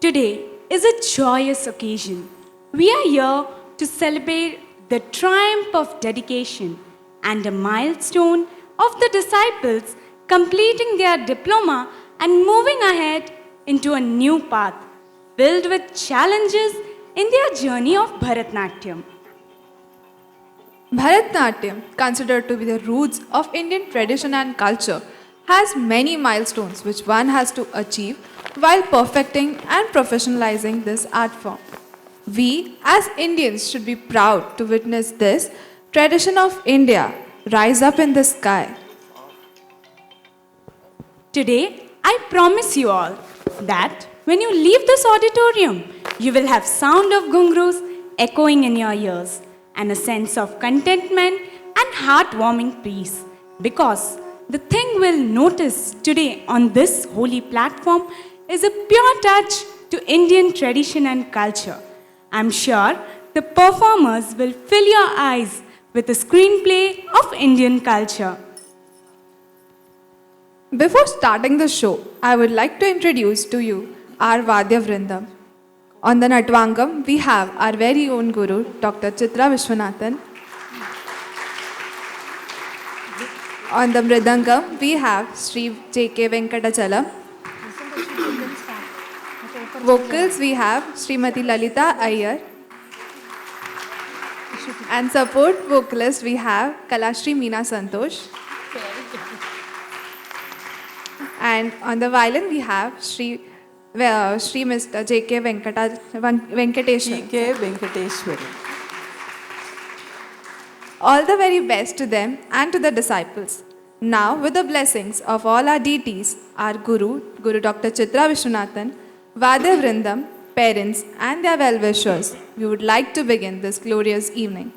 Today is a joyous occasion. We are here to celebrate the triumph of dedication and a milestone of the disciples completing their diploma and moving ahead into a new path filled with challenges in their journey of Bharatnatyam. Bharatnatyam, considered to be the roots of Indian tradition and culture, has many milestones which one has to achieve while perfecting and professionalizing this art form. We as Indians should be proud to witness this tradition of India rise up in the sky. Today, I promise you all that when you leave this auditorium, you will have sound of gungrus echoing in your ears and a sense of contentment and heartwarming peace. Because the thing we'll notice today on this holy platform is a pure touch to Indian tradition and culture. I'm sure the performers will fill your eyes with a screenplay of Indian culture. Before starting the show, I would like to introduce to you our Vadya Vrindam. On the Natvangam, we have our very own Guru, Dr. Chitra Vishwanathan. On the Mridangam, we have Sri J.K. Venkatachalam. Vocals, we have Srimati Lalita Iyer. And support vocalist, we have Kalashri Meena Santosh. And on the violin, we have Sri Mr. J.K. Venkateshwar. K. Venkateshwar. All the very best to them and to the disciples. Now, with the blessings of all our deities, our Guru Dr. Chitra Vishwanathan, Vadya Vrindam, parents, and their well-wishers, we would like to begin this glorious evening.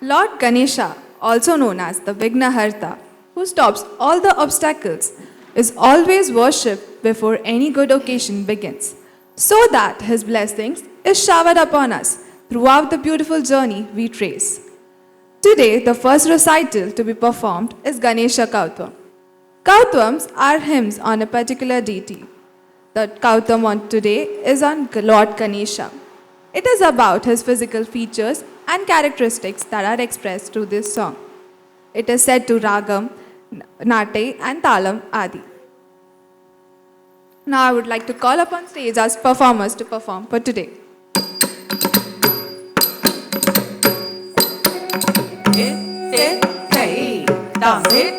Lord Ganesha, also known as the Vignaharta, who stops all the obstacles, is always worshipped before any good occasion begins, so that his blessings is showered upon us throughout the beautiful journey we trace. Today, the first recital to be performed is Ganesha Kautvam. Kautvams are hymns on a particular deity. The Kautvam on today is on Lord Ganesha. It is about his physical features and characteristics that are expressed through this song. It is set to Ragam, Nate and Talam Adi. Now I would like to call upon stage our performers to perform for today. Tangi,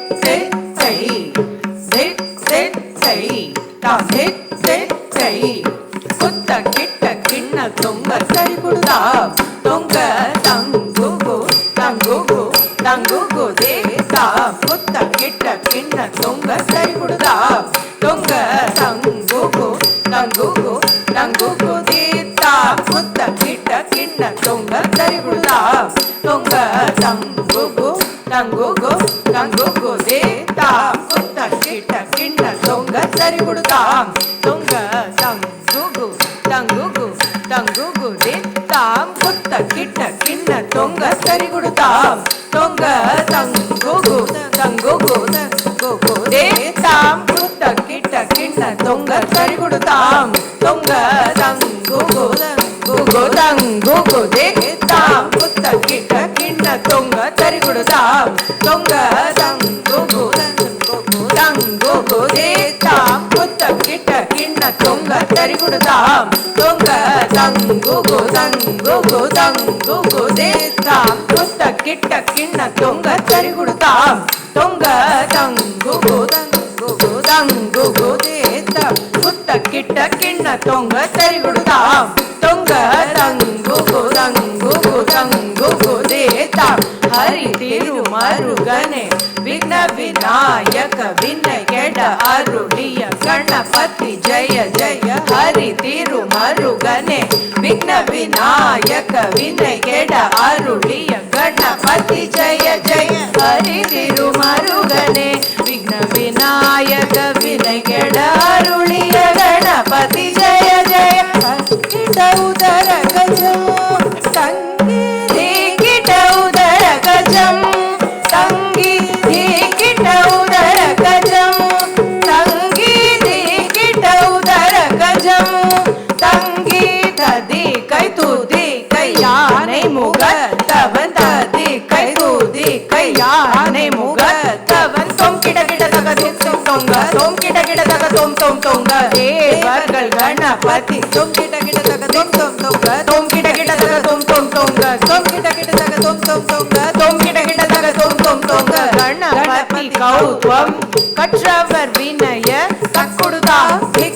யானை முகத்தவன் தொம் கிட கிட தக தொம் தொங்க தொம் கிட கிட தக தொம் தொம் தொங்க தேவர்கள் கணபதி தொம் கிட கிட தக தொம் தொம் தொங்க தொம் கிட கிட தக தொம் தொம் தொங்க தொம் கிட கிட தக தொம் தொம் தொங்க தொம் கிட கிட தக தொம் தொம் தொங்க கணபதி கௌத்வம் கற்றவர் வினய தக்குடுதா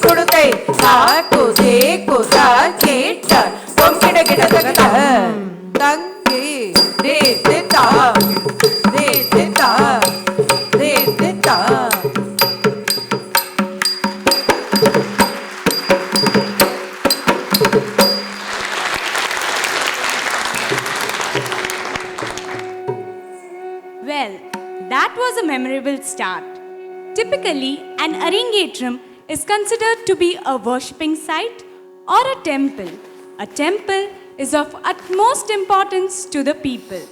கொடுத்தை சாக்கு தேக்குதா கேட்ட தொம் கிட கிட தக தங்கி தே தேதா தே தேதா தே தேதா. Well, that was a memorable start. Typically, an Arangetram is considered to be a worshipping site or a temple. A temple is of utmost importance to the people.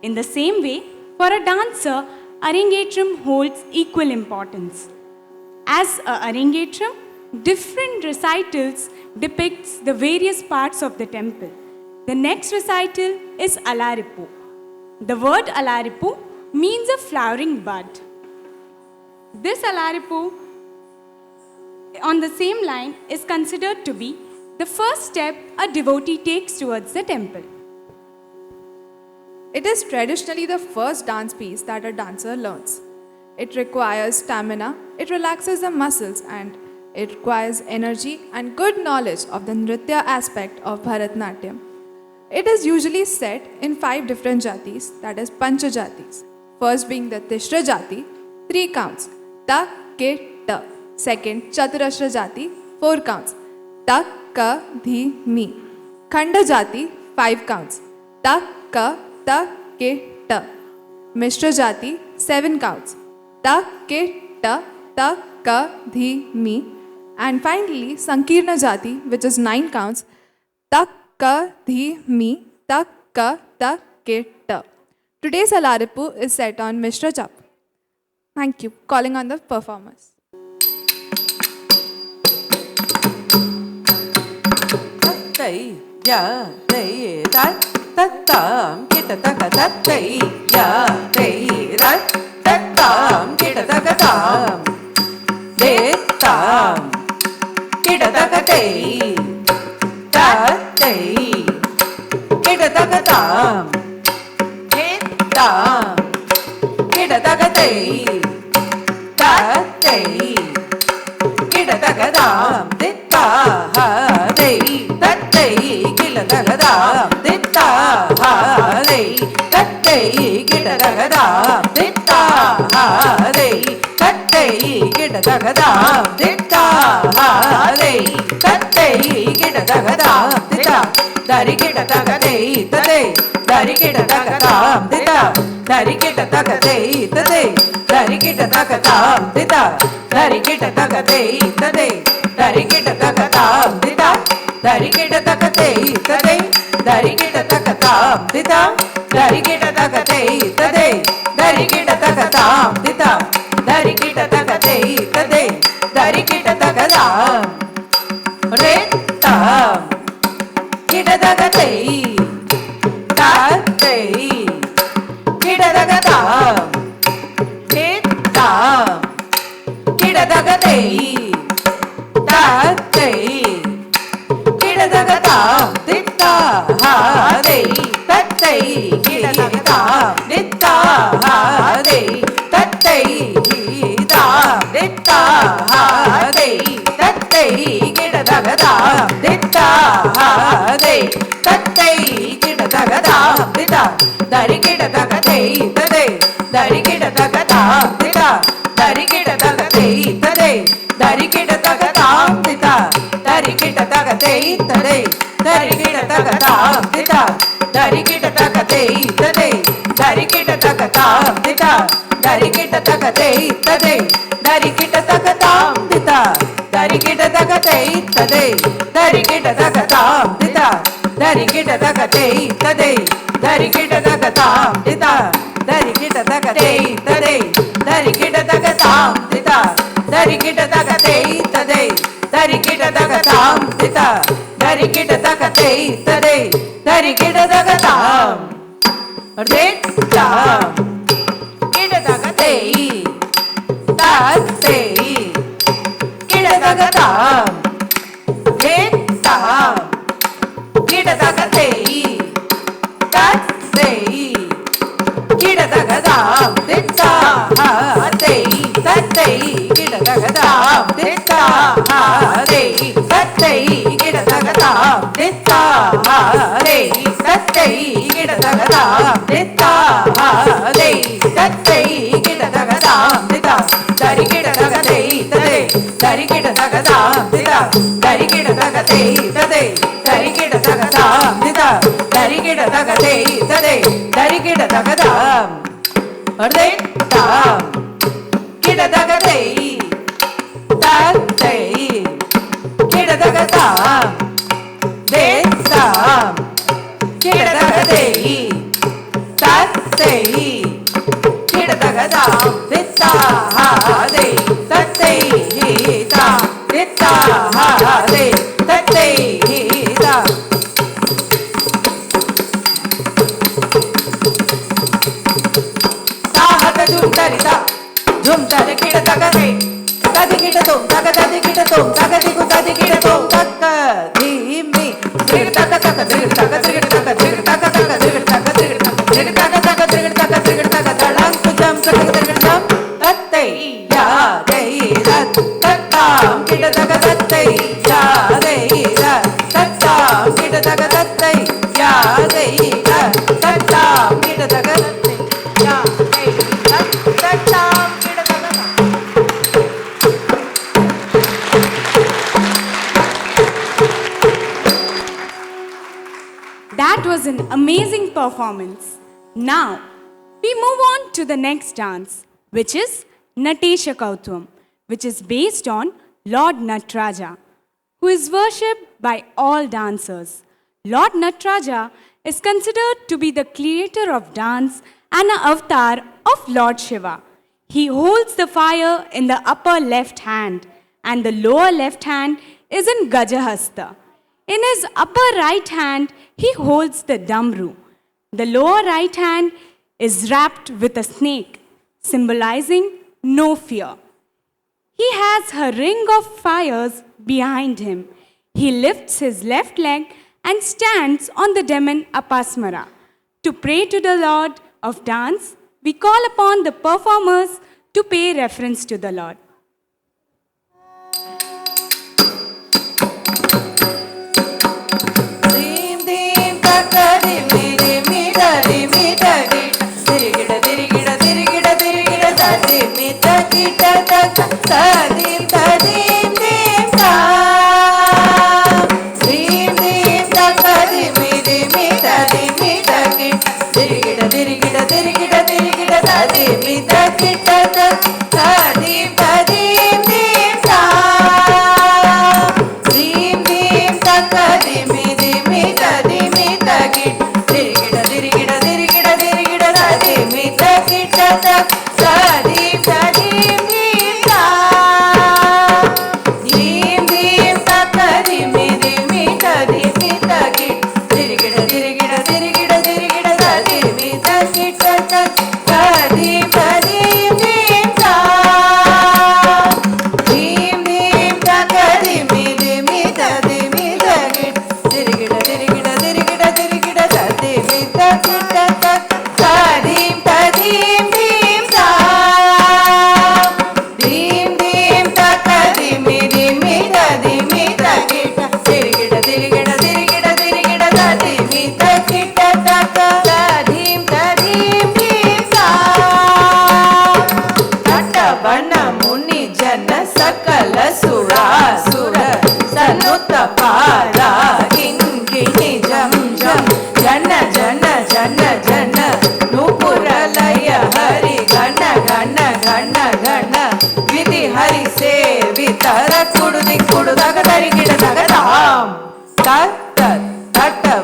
In the same way, for a dancer, Arangetram holds equal importance. As a Arangetram, different recitals depicts the various parts of the temple. The next recital is Alaripu. The word Alaripu means a flowering bud. This Alaripu on the same line is considered to be the first step a devotee takes towards the temple. It is traditionally the first dance piece that a dancer learns. It requires stamina, it relaxes the muscles, and it requires energy and good knowledge of the Nritya aspect of Bharatnatyam. It is usually set in 5 different jatis, that is Pancha Jatis. First being the Tishra Jati, 3 counts, Ta, Ke, Ta. Second, Chaturashra Jati, 4 counts, Ta, Ka, Dhi, Mi. Khanda Jati, 5 counts, Ta, Ka, Ta, Ke, Ta. Mishra Jati, 7 counts, Ta, Ke, Ta, Ta, Ka, Dhi, Mi. And finally, Sankirna Jati, which is 9 counts, Ta, Ka, Dhi, Mi, Ta, Ka, Ta, Ke, Ta. Today's Alaripu is set on Mishra Jap. Thank you. Calling on the performers. Tattai ya dai tat tattam kita taka tattai ya dai rat tattam kita taka tam de tam kita taka dai tattai kita taka tam de tam kita taka dai tattai kita taka tam de ta dai tattai kita taka tam de ta dai tattai kita taka tam de ta dai tattai kita taka tam de ta dai tattai kita taka tam de ta dari kita taka dai tadai dari kita taka tam de ta dari kita taka dai tadai dari kita taka tam de ta dari kita taka dai tadai dari kita taka tam de ta dari kita taka dai tadai dari kita taka tam de ta dari kita taka dai tadai dari kita taka tam de ta dari kita taka dai tadai dari kita taka tam re tam kita taka dai tattai kita taka tam re tam kita taka dai tattai kita taka tam ditta dai tattai kita taka tam ditta dai tattai tam ditta dai tattai kita taka tam ditta dai tattai kita taka tam ditta dari kita taka dai tadai dari kita taka tam ditta dari kita taka dai tadai dari kita taka tam ditta dari kita taka dai tadai dari kita taka tam ditta dari kita taka dai tadai dari kita taka tam ditta dari kita taka dai tadai dari kita taka tam ditta dari kita taka dai tadai dari kita taka tam ditta dari kita taka dai tadai dari kita taka tam ditta dari kita taka dai tadai dari kita taka tam ditta dari kita taka dai tadai dari kita taka tam ditta dari kita taka dai tadai dari kita taka tam re tam தகதாம் தித்தா ஹதை தத்தை கிட தகதாம் திதா தரிகிட தகதை ததை தரிகிட தகதாம் திதா தரிகிட தகதை ததை தரிகிட தகதாம் திதா தரிகிட தகதை ததை தரிகிட தகதாம் அர்தை தாம் கிட தகதை தத்தை கிட தகதாம் தேதாம் கிட தகதை தத்தை கிட தகதாம் தித்தா ஹதை தத்தை தாம் தித்தா ஹதை தத்தை தாம் झुमतरिता झुमतर किड तगदे तदि किड तोम तग तदि किड तोम तग दिगु तदि किड तोम तक धीमी त्रिग तक तक त्रिग तक त्रिग तक त्रिग तक तक त्रिग तक त्रिग तक त्रिग तक तक त्रिग तक त्रिग तक तड़ंग जम कटक त्रिग जम तत्ते या दे रत तत्ताम किड तग तत्ते या दे रत तत्ताम किड तग तत्ते या दे रत तत्ताम किड तग तत्ते या दे That was an amazing performance. Now, we move on to the next dance, which is Natesha Kautam, which is based on Lord Nataraja, who is worshipped by all dancers. Lord Nataraja is considered to be the creator of dance and an avatar of Lord Shiva. He holds the fire in the upper left hand and the lower left hand is in Gajahasta. In his upper right hand, he holds the Damru. The lower right hand is wrapped with a snake, symbolizing no fear. He has a ring of fires behind him. He lifts his left leg and stands on the demon Apasmara. To pray to the Lord of dance, we call upon the performers to pay reference to the Lord.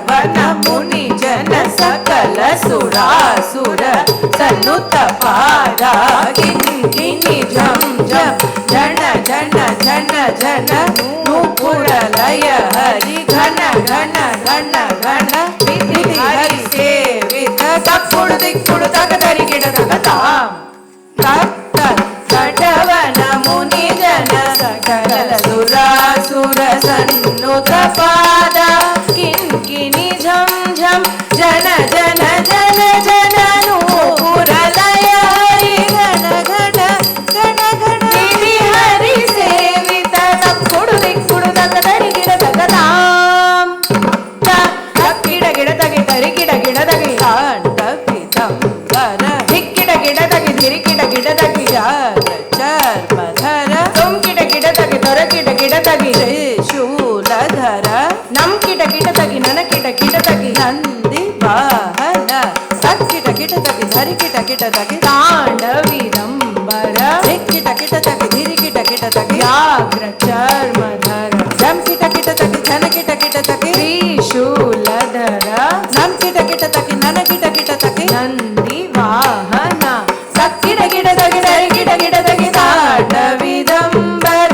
सुरासुर सन्नुत पारा किन्किनि झम झम झन झन झन झन नूपुर लय हरि घन घन घन घन विधि हरि सेवित तपुड़ दिक्पुड़ तक तरि किड तगताम तत्त कटवन मुनि जन सकल सुरासुर सन्नुत पारा किन्किनि झम झम जन जन जन जन नूपुर लय हरि घन घन घन घन विधि हरि सेवित तपुड़ दिक्पुड़ तक तरि किड तगताम तक किड किड तगि तरि किड किड तगि ತಗಿ ತ್ರಿಶೂಲಧರ ನಮ್ ಕಿಟ ಕಿಟ ತಗಿ ನನ ಕಿಟ ಕಿಟ ತಗಿ ನಂದಿ ವಾಹನ ಕಿಟ ಕಿಟ ತಗಿ ಧರಿ ಕಿಟ ಕಿಟ ತಗಿ ತಾಂಡವಿದಂಬರ ಕಿಟ ಕಿಟ ತಗಿ ಧಿರಿ ಕಿಟ ಕಿಟ ತಗಿ ವ್ಯಾಘ್ರ ಚರ್ಮಧರ ಜಂ ಕಿಟ ಕಿಟ ತಗಿ ಧನ ಕಿಟ ಕಿಟ ತಗಿ ತ್ರಿಶೂಲಧರ ನಮ್ ಕಿಟ ಕಿಟ ತಗಿ ನನ ಕಿಟ ಕಿಟ ತಗಿ ನಂದಿ ವಾಹನ ಕಿಡ ಗಿಡ ತಗಿ ಧರಿ ಕಿಟ ಕಿಟ ತಗಿ ತಾಂಡವಿದಂಬರ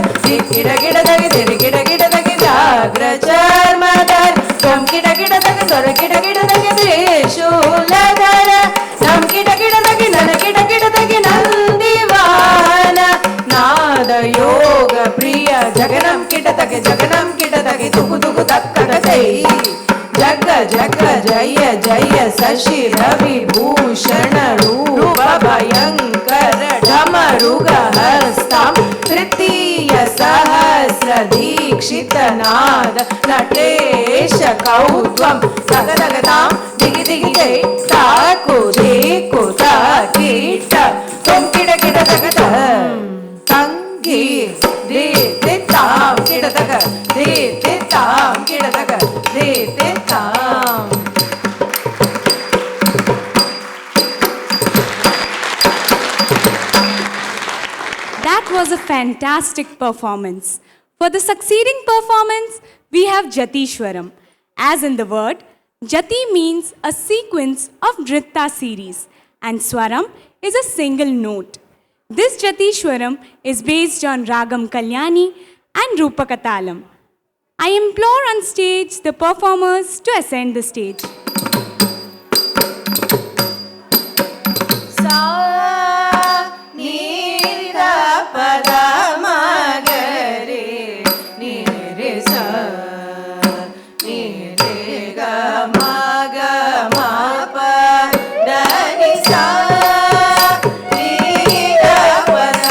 ಕಿಡ ಗಿಡ ತಗಿ ಧಿರಿ ಕಿಟ ಕಿಟ ತಗಿ ವ್ಯಾಘ್ರ ಚರ್ಮಧರ ಜಂ ಕಿಟ ಕಿಟ ತಗಿ ಸ್ವರ ಕಿಟ ಕಿಟ ತಗಿ ತ್ರಿಶೂಲಧರ ನಮ್ ಕಿಟ ಕಿಟ ತಗಿ ನನ ಕಿಟ ಕಿಟ ತಗಿ ನಂದಿ ವಾಹನ ನಾದ ಯೋಗ ಪ್ರಿಯ ಜಗನಂ ಕಿಟ ತಗಿ ತುಕು ತುಕು ತಕ್ಕಡ ತೈ ಜಗ ಜಗ ಜಯ ಜಯ ಶಶಿ ರವಿ ಭೂಷಣ ರೂಪ ಭಯಂಕರ ಢಮರುಗ ಹಸ್ತಾಂ ತೃತೀಯ ಸಹಸ್ರ ದೀಕ್ಷಿತ ನಾದ ನಟೇಶ ಕೌತ್ವಂ ತಗ ತಗತಾಂ ದಿಗಿ ದಿಗಿ ಜೈ ತಾಕು ದೇಕು ತಾಕೀಟ ತುಂ ಕಿಡ ಕಿಡ ತಗತ ತಂಗಿ ದೇ ತೆ ತಾಂ ಕಿಡ ತಗ ದೇ ತೆ ತಾಂ ಕಿಡ ತಗ ದೇ ತೆ ತಾಂ. That was a fantastic performance. For the succeeding performance, we have Jatishwaram. As in the word, Jati means a sequence of Nritta series and Swaram is a single note. This Jatishwaram is based on Ragam Kalyani and Rupakatalam. I implore on stage the performers to ascend the stage. ಸಾ ನೀ the ಪದ ಮಗರೆ ನೀ ರೇ ಸ ನೀ ರೇ ಗ ಮ ಗ ಮ ಪ ದ ನಿ ಸಾ ನೀ ದ ಪದ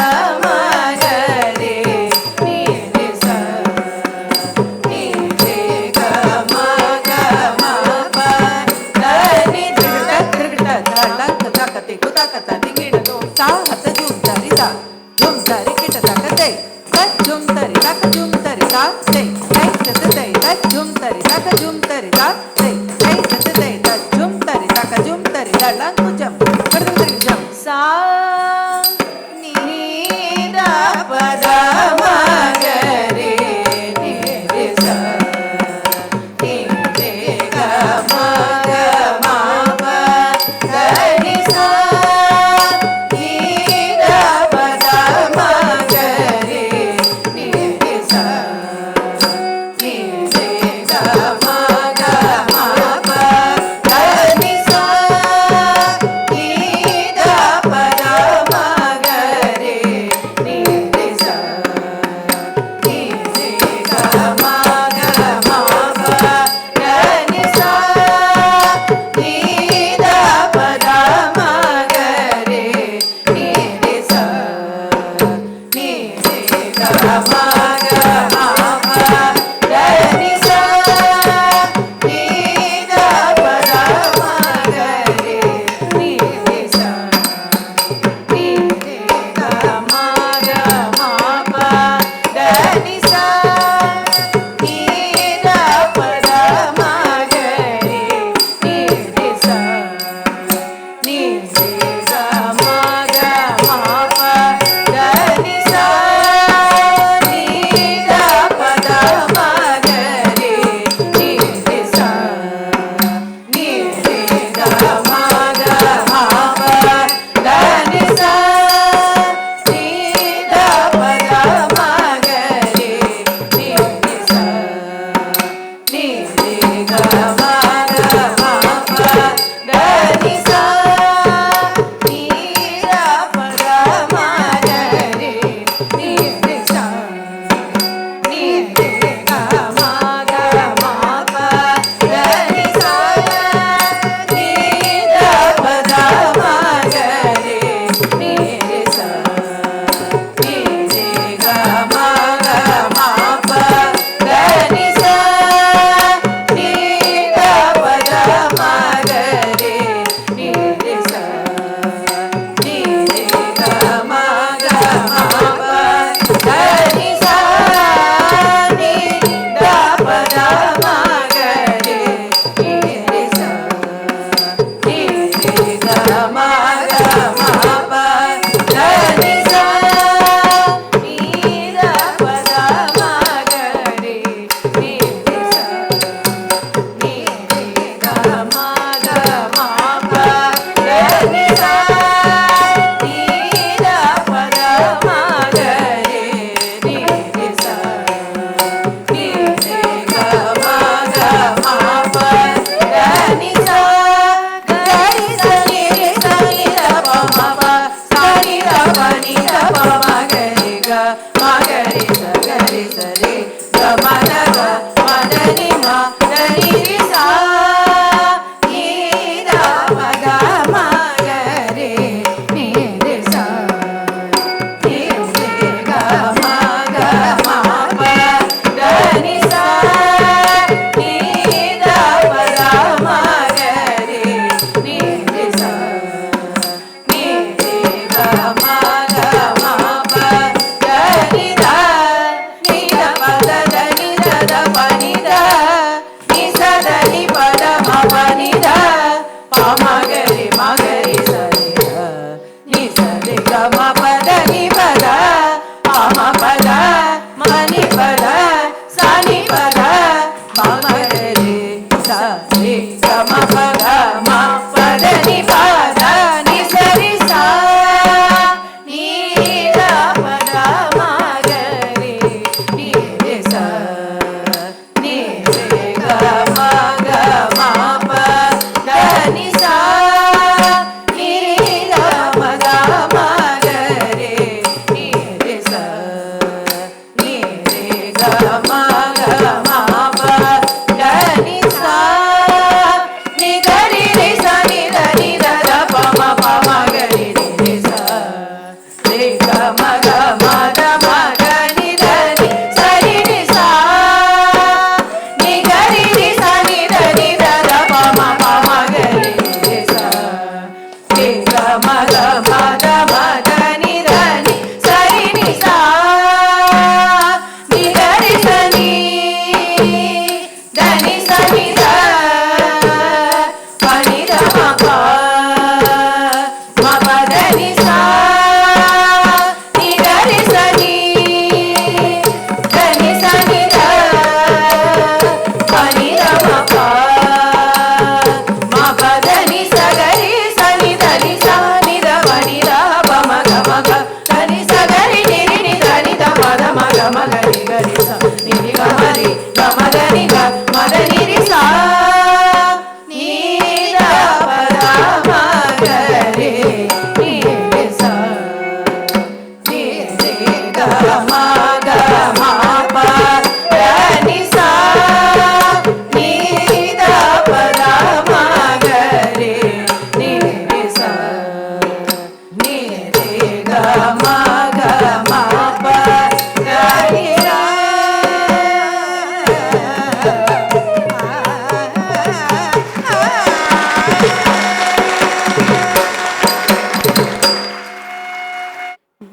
ಮಗರೆ ನೀ ರೇ ಸ ನೀ ರೇ ಗ ಮ ಗ ಮ ಪ ದ ನಿ ಧೃತ ಧೃತ ಧಳಕ ತಕತಿ ಕುತಕತ ದಿಗಿಡದು ಸಾಹತ ಜುಂತರಿ ಸ ಜುಂತರಿ ಕಿಟ ತಕತೆ ತತ್ ಜುಂತರಿ ತಕ ಜುಂತರಿ ಸ ತೈ ತೈ ತತ ತೈ ತತ್ ಜುಂತರಿ ತಕ ಜುಂತರಿ ಸ ತೈ ತೈ ತತ ತೈ ತತ್ ಜುಂತರಿ ತಕ ಜುಂತರಿ ದಳಂಕು ಜಂ ಕಡದ್ರಿ ಜಂ ಸಾ ನೀ ದ ಪದ ಮಗರೆ ನೀ ರೇ ಸ ನೀ ರೇ ಗ ಮ ಗ ಮ ಪ ದ ನಿ ಸಾ ನೀ ದ ಪದ ಮಗರೆ ನೀ ರೇ ಸ ನೀ ರೇ ಗ ಮ ಗ ಮ ಪ ದ ನಿ ಸಾ ನೀ ದ ಪದ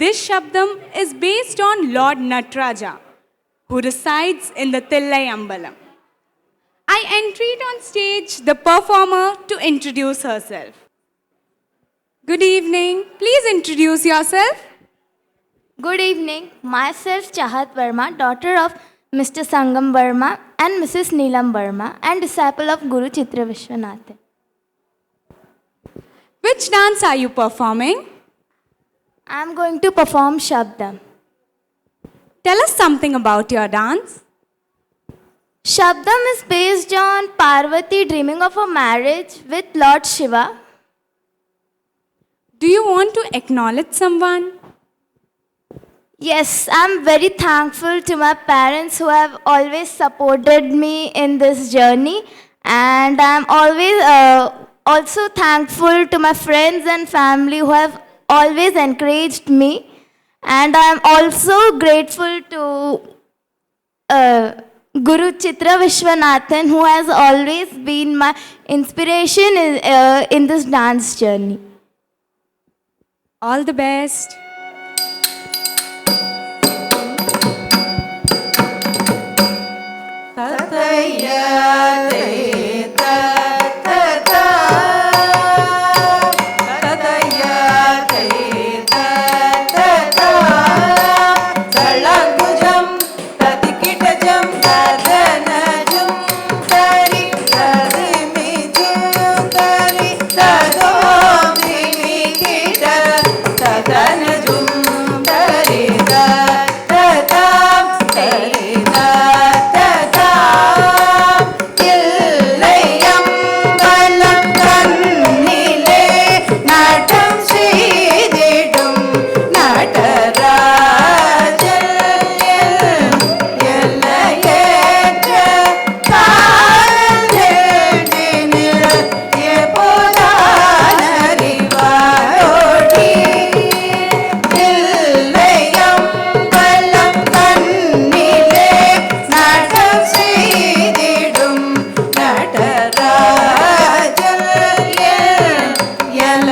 This Shabdam is based on Lord Nataraja, who resides in the Thillai Ambalam. I entreat on stage the performer to introduce herself. Good evening. Please introduce yourself. Good evening. Myself Chahat Verma, daughter of Mr. Sangam Verma and Mrs. Neelam Verma, and disciple of Guru Chitra Vishwanathan. Which dance are you performing? I am going to perform Shabdam. Tell us something about your dance. Shabdam is based on Parvati dreaming of a marriage with Lord Shiva. Do you want to acknowledge someone? Yes, I am very thankful to my parents who have always supported me in this journey, and I am always also thankful to my friends and family who have always encouraged me, and I am also grateful to Guru Chitra Vishwanathan, who has always been my inspiration in this dance journey. All the best.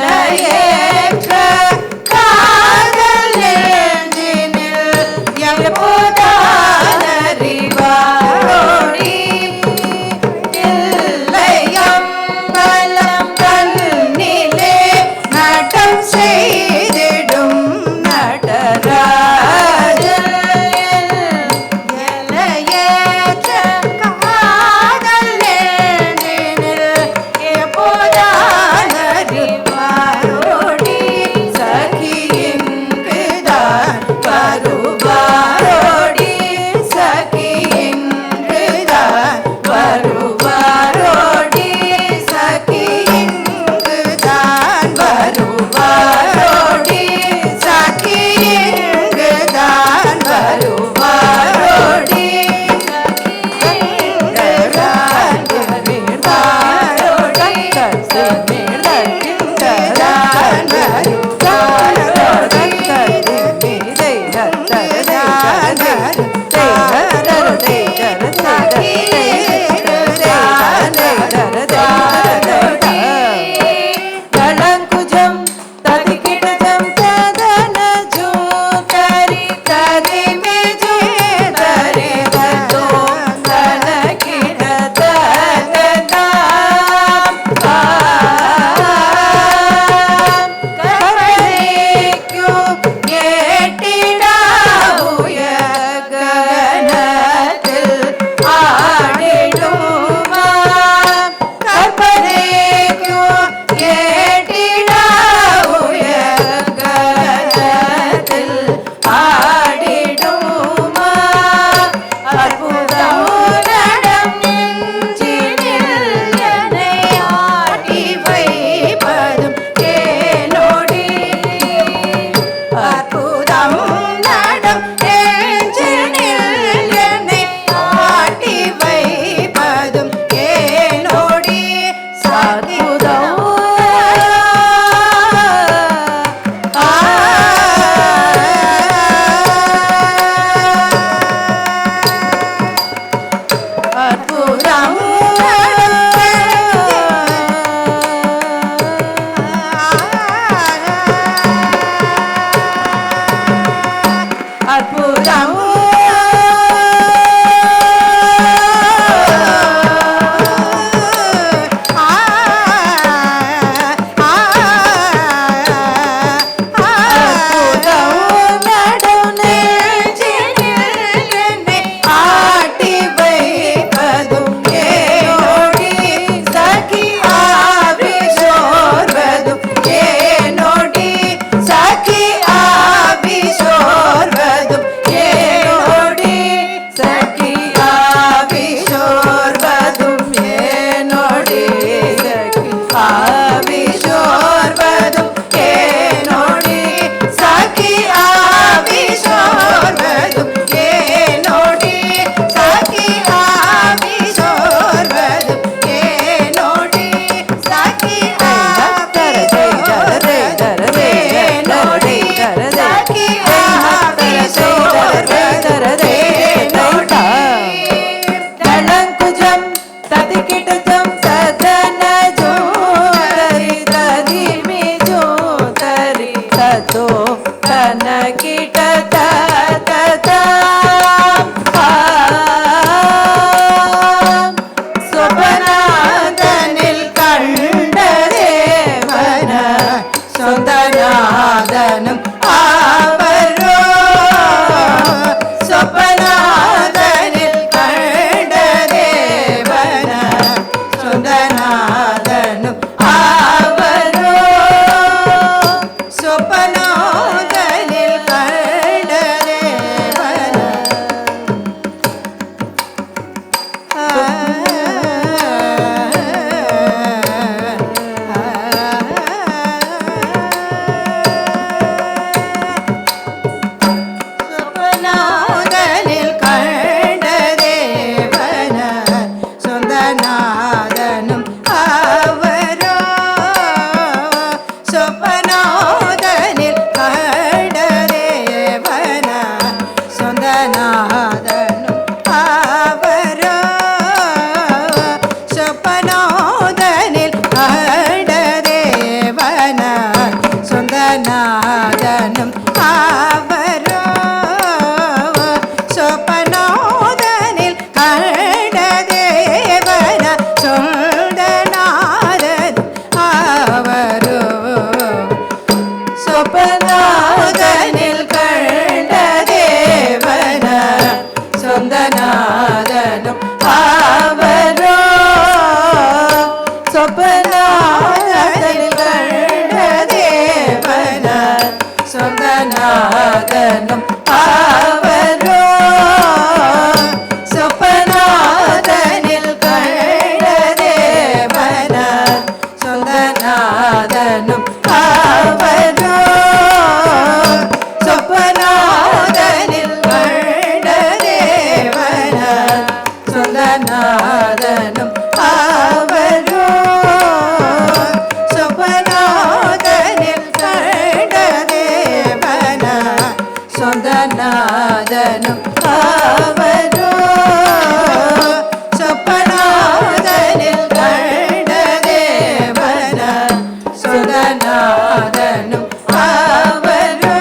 எல்லையேற்ற காதல் நெஞ்சினில் எப்போதான் அறிவாரோடி இல்லையம்பலம் கண்ணிலே நடம் செய்திடும் நடராஜன் எல்லையேற்ற காதல் நெஞ்சினில் எப்போதான் அறிவாரோடி சொப்பனாதனில் கண்ட தேவன சொந்தநாதனும் ஆவரோ சொப்பனாதனில் கண்ட தேவன சொந்தநாதனும் ஆவரோ சொப்பனாதனில் கண்ட தேவன சொந்தநாதனும் ஆவரோ சொப்பனாதனில் கண்ட தேவன சொந்தநாதனும் ஆவரோ சொப்பனாதனில் கண்ட தேவன சொந்தநாதனும் ஆவரோ சொப்பனாதனில் கண்ட தேவன சொந்தநாதனும் ஆவரோ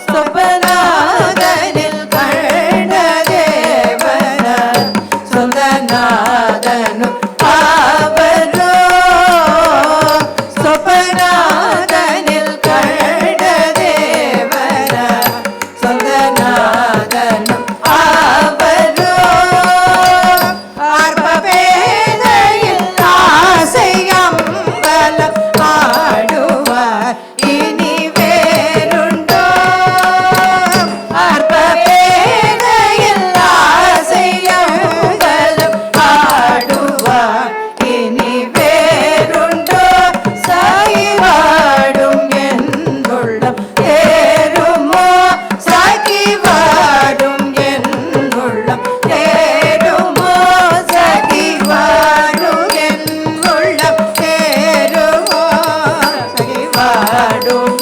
சொப்பனாதனில் கண்ட தேவன சொந்தநாதனும் ஆவரோ சொப்பனாதனில் கண்ட தேவன சொந்தநாதனும் ஆவரோ ஆர்ப்பபேதையில் ஆசையம்பலம் ஆடுவார் இனி வேறுண்டோ ஆர்ப்பபேதையில் ஆசையம்பலம் ஆடுவார் இனி வேறுண்டோ சாய்வாடும் என்னுள்ளம் தேருமோ சாகிவாடும் என்னுள்ளம் தேருமோ சாகிவாடும் என்னுள்ளம் தேருமோ சாகிவாடும்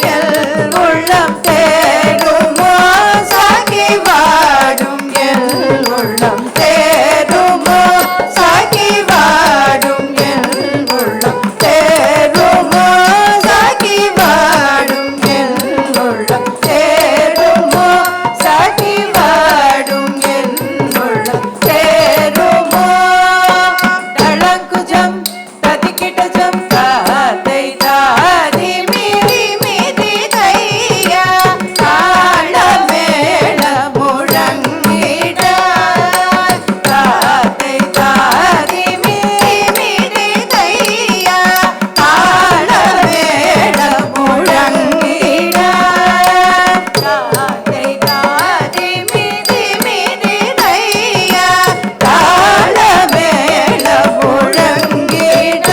என்னுள்ளம் தேருமோ சாகிவாடும் என்னுள்ளம் தேருமோ சாகிவாடும் என்னுள்ளம் தேருமோ சாகிவாடும் என்னுள்ளம் தேருமோ சாகிவாடும் என்னுள்ளம் தேருமோ தளங்குஜம் ததிக்கிட்டஜம் தாத்தை தாதி மீதி மீதி தையா தாளமேள முழங்கிட தாத்தை தாதி மீதி மீதி தையா தாளமேள முழங்கிட தாத்தை தாதி மீதி மீதி தையா தாளமேள முழங்கிட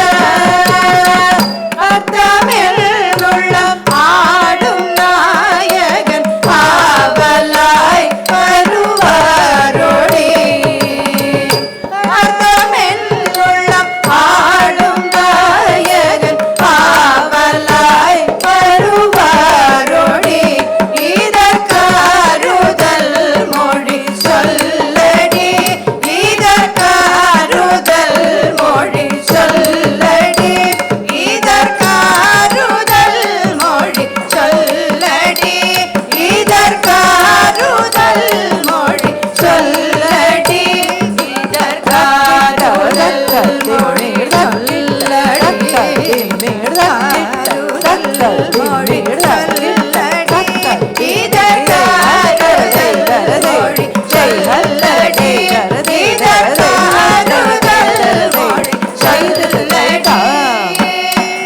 அத்தமிழ் உள்ளம் ஆடும் நாயகன் ஆவலாய் வருவாரோடி அத்தமிழ் உள்ளம் ஆடும் நாயகன் ஆவலாய் வருவாரோடி இதற்காருதல் மொழி சொல்லடி இதற்காருதல் மொழி சொல்லடி இதற்காருதல் மொழி சொல்லடி இதற்காருதல் மொழி சொல்லடி இதற்காருதல் மொழி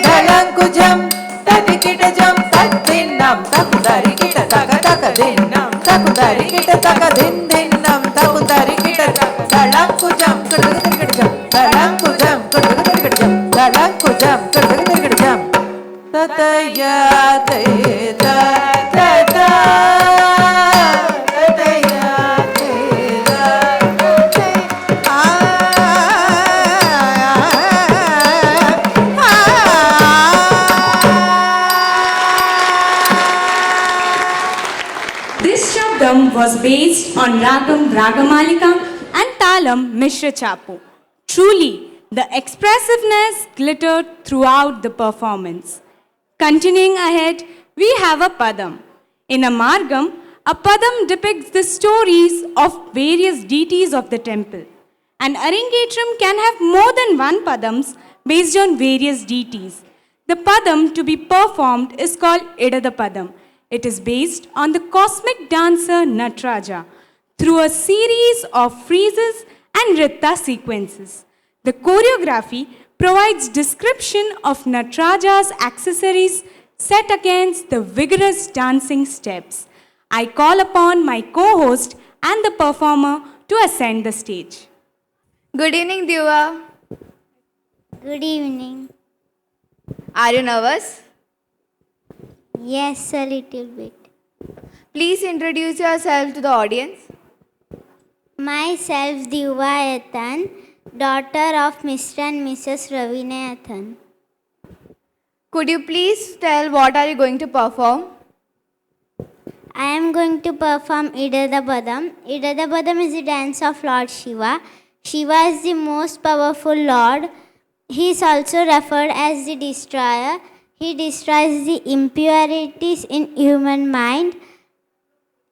தளங்குஜம் ததிக்கிட்டஜம் தத்தின்னம் தகுதரி கிட்ட தக தக தின்னம் தகுதரி கிட்ட தக தின் தின்னம் தகுதரி கிட்ட தளங்குஜம் கிட்டஜம் தளங்குஜம் கிட்டஜம் தளங்குஜம் கிட்டஜம் ததயா தேதா ததா ததயா தேதா This Shabdam was based on Ragam Ragamalika and Talam Mishra Chapu. Truly, the expressiveness glittered throughout the performance. Continuing ahead, we have a Padam. In a Margam, a Padam depicts the stories of various deities of the temple. An Arangetram can have more than one Padams based on various deities. The padam to be performed is called Idada Padam. It is based on the cosmic dancer Nataraja through a series of freezes and Ritta sequences. The choreography provides description of Nataraja's accessories set against the vigorous dancing steps. I call upon my co-host and the performer to ascend the stage. Good evening, Diva. Good evening. Are you nervous? Yes, a little bit. Please introduce yourself to the audience. Myself, Diva Ethan, daughter of Mr. and Mrs. Ravina Ethan. Could you please tell what are you going to perform? I am going to perform Idada Badam. Idada Badam is the dance of Lord Shiva. Shiva is the most powerful Lord. He is also referred as the destroyer. He destroys the impurities in human mind.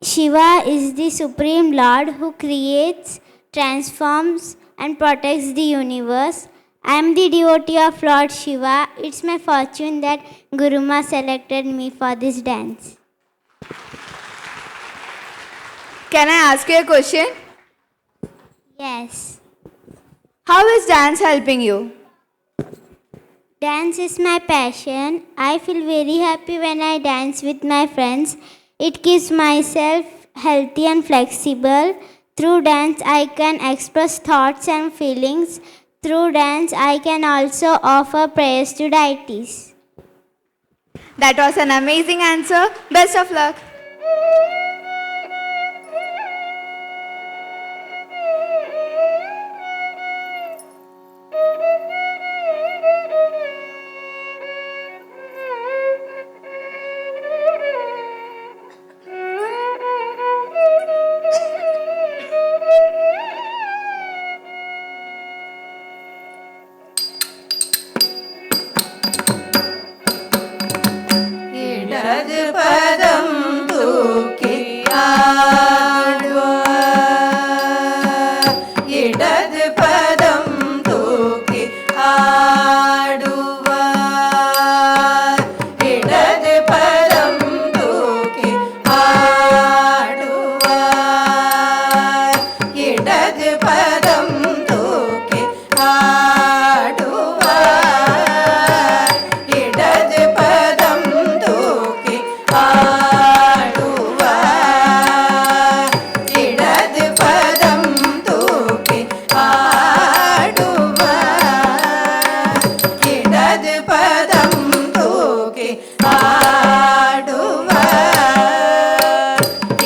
Shiva is the supreme Lord who creates, transforms, and protects the universe. I am the devotee of Lord Shiva. It's my fortune that Guruma selected me for this dance. Can I ask you a question? Yes. How is dance helping you? Dance is my passion. I feel very happy when I dance with my friends. It keeps myself healthy and flexible. Through dance, I can express thoughts and feelings. Through dance, I can also offer prayers to deities. That was an amazing answer. Best of luck. இடது பதம் தூக்கி ஆடுவார். இடது பதம் தூக்கி ஆடுவார். இடது பதம் தூக்கி ஆடுவார். இடது பதம் தூக்கி ஆடுவார். இடது பதம் தூக்கி ஆடுவார். இடது பதம் தூக்கி ஆடுவார். இடது பதம் தூக்கி ஆடுவார்.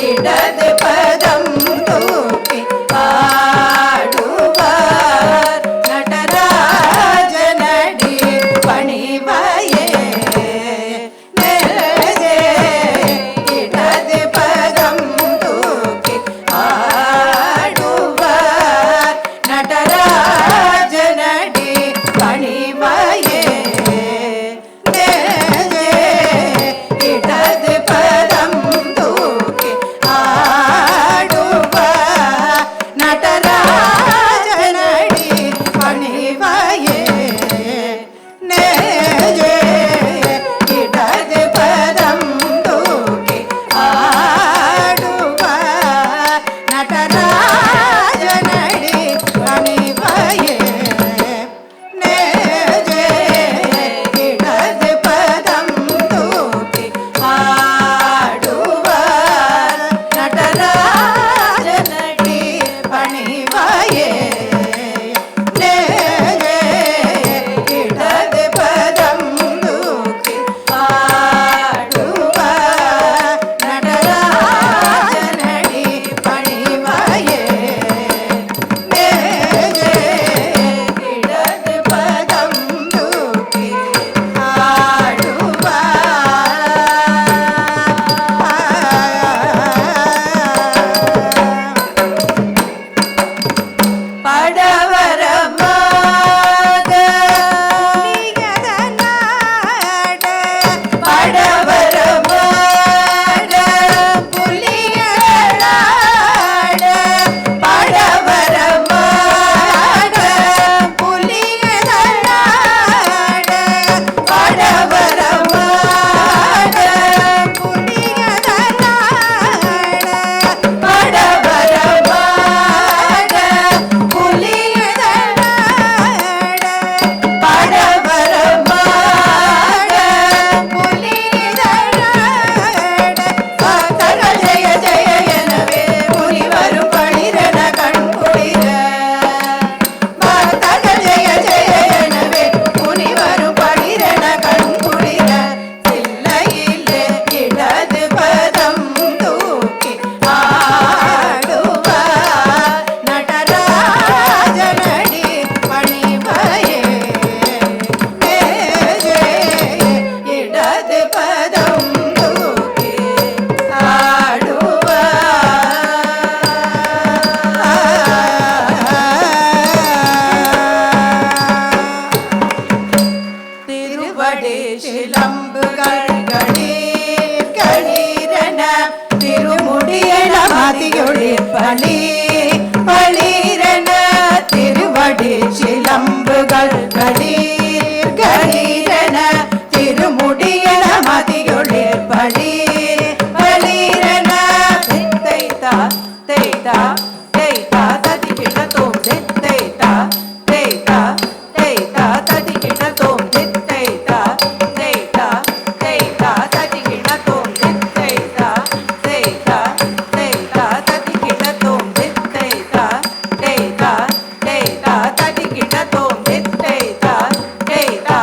இடது பதம் தூக்கி ஆடுவார். நடராஜனடி பணிவாயே நெருஜே. இடது பதம் தூக்கி ஆடுவார். நடராஜனடி பணிவாயே நெருஜே. களீர் களீரென திருமுடியன மதியொளிர் பளீர் பளீரென திருவடி சிலம்புகள் களீர் களீரென திருமுடியன மதியொளிர் பளீர் பளீரென தேய்தா தேய்தா தேய்தா ததிகிட தோம் தேய்தா தேய்தா தேய்தா ததிகிட தோம் தேய்தா தேய்தா தேய்தா ததிகிட தோம் தேய்தா தேய்தா தேய்தா ததிகிட தோம் தேய்தா தேய்தா தேய்தா ததிகிட தோம் தேய்தா தேய்தா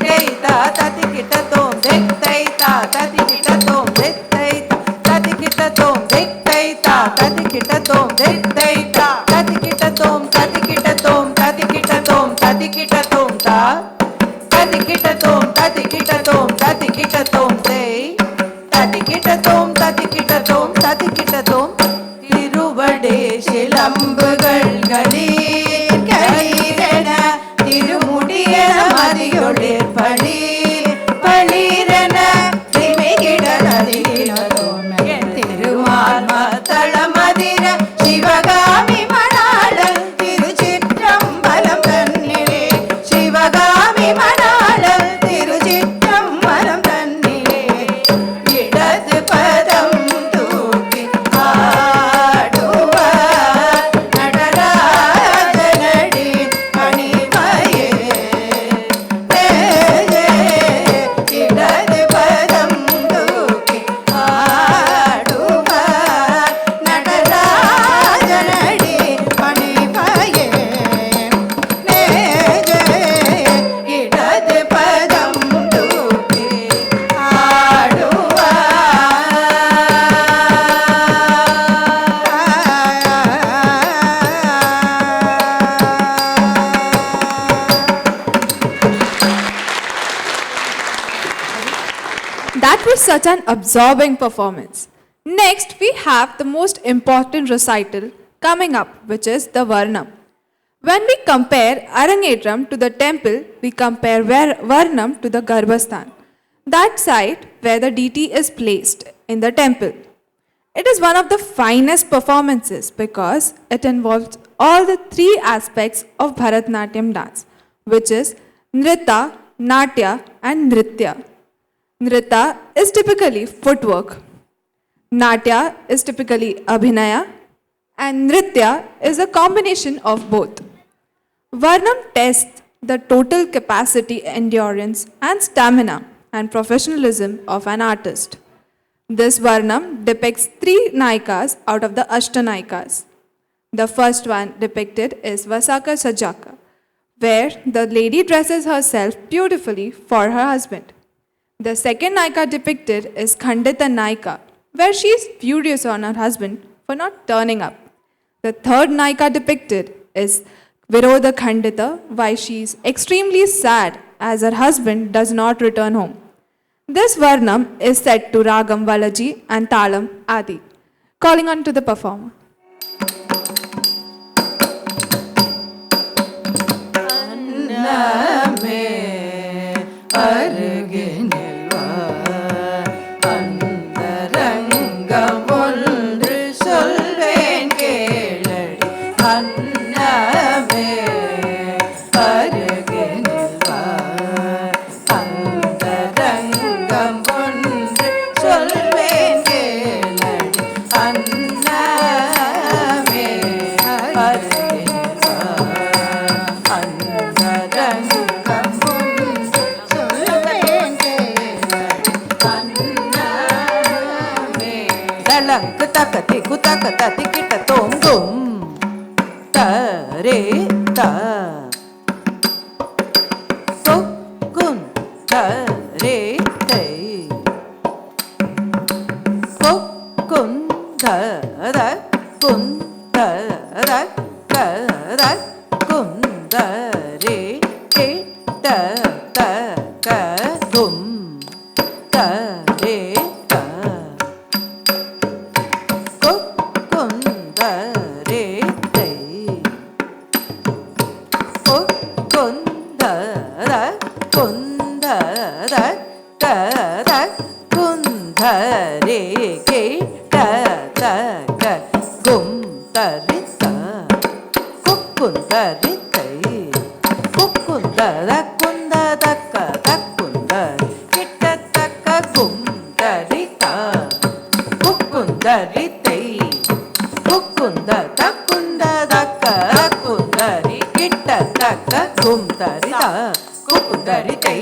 தேய்தா ததிகிட தோம் தேய்தா ததிகிட தோம் தேய்தா ததிகிட தோம் தேய்தா ததிகிட தோம் தேய்தா ததிகிட தோம் ததிகிட தோம் ததிகிட தோம் ததிகிட தோம் தா ததிகிட தோம் ததிகிட தோம் ததிகிட தோம் தேய் ததிகிட தோம் ததிகிட தோம் ததிகிட தோம் திருவடி சிலம்புகள் களீர் களீரென திருமுடியன மதியொளிர் பளீர் பளீரென திமிகிட நதியினதோம் திருமால் மத்தளமதிர சிவகாமி மணாளன் திருச்சிற்றம்பலம் தன்னிலே சிவகாமி மணாளன் திருச்சிற்றம்பலம் தன்னிலே இடது பதம் தூக்கி ஆடுவார் நடராஜனடி பணிமயே இடது பதம் தூக்கி ஆடுவார் நடராஜனடி பணிமயே இடது பதம் தூக்கி That was such an absorbing performance. Next, we have the most important recital coming up, which is the Varnam. When we compare Arangetram to the temple, we compare Varnam to the Garbhasthan, that site where the deity is placed in the temple. It is one of the finest performances because it involves all the three aspects of Bharatnatyam dance, which is Nrita, Natya, and Nritya. Nrita is typically footwork, Natya is typically Abhinaya, and Nritya is a combination of both. Varnam tests the total capacity, endurance, and stamina and professionalism of an artist. This Varnam depicts 3 Naikas out of the Ashtanaikas. The first one depicted is Vasaka Sajaka, where the lady dresses herself beautifully for her husband. The second Naika depicted is Khandita Naika, where she is furious on her husband for not turning up. The third Naika depicted is Virodha Khandita, why she is extremely sad as her husband does not return home. This Varnam is set to Ragam Valaji and Talam Adi. Calling on to the performer. குந்தரி கிட்ட தக கும் தரித்த குக்குந்தரித்தை குக்குந்தர குந்ததக்க தக்குந்தர் கிட்ட தக்க கும் தரித்த குக்குந்தரித்தை குக்குந்த தக்குந்ததக்க குந்தரி கிட்ட தக்க கும் தரித குக்குந்தரித்தை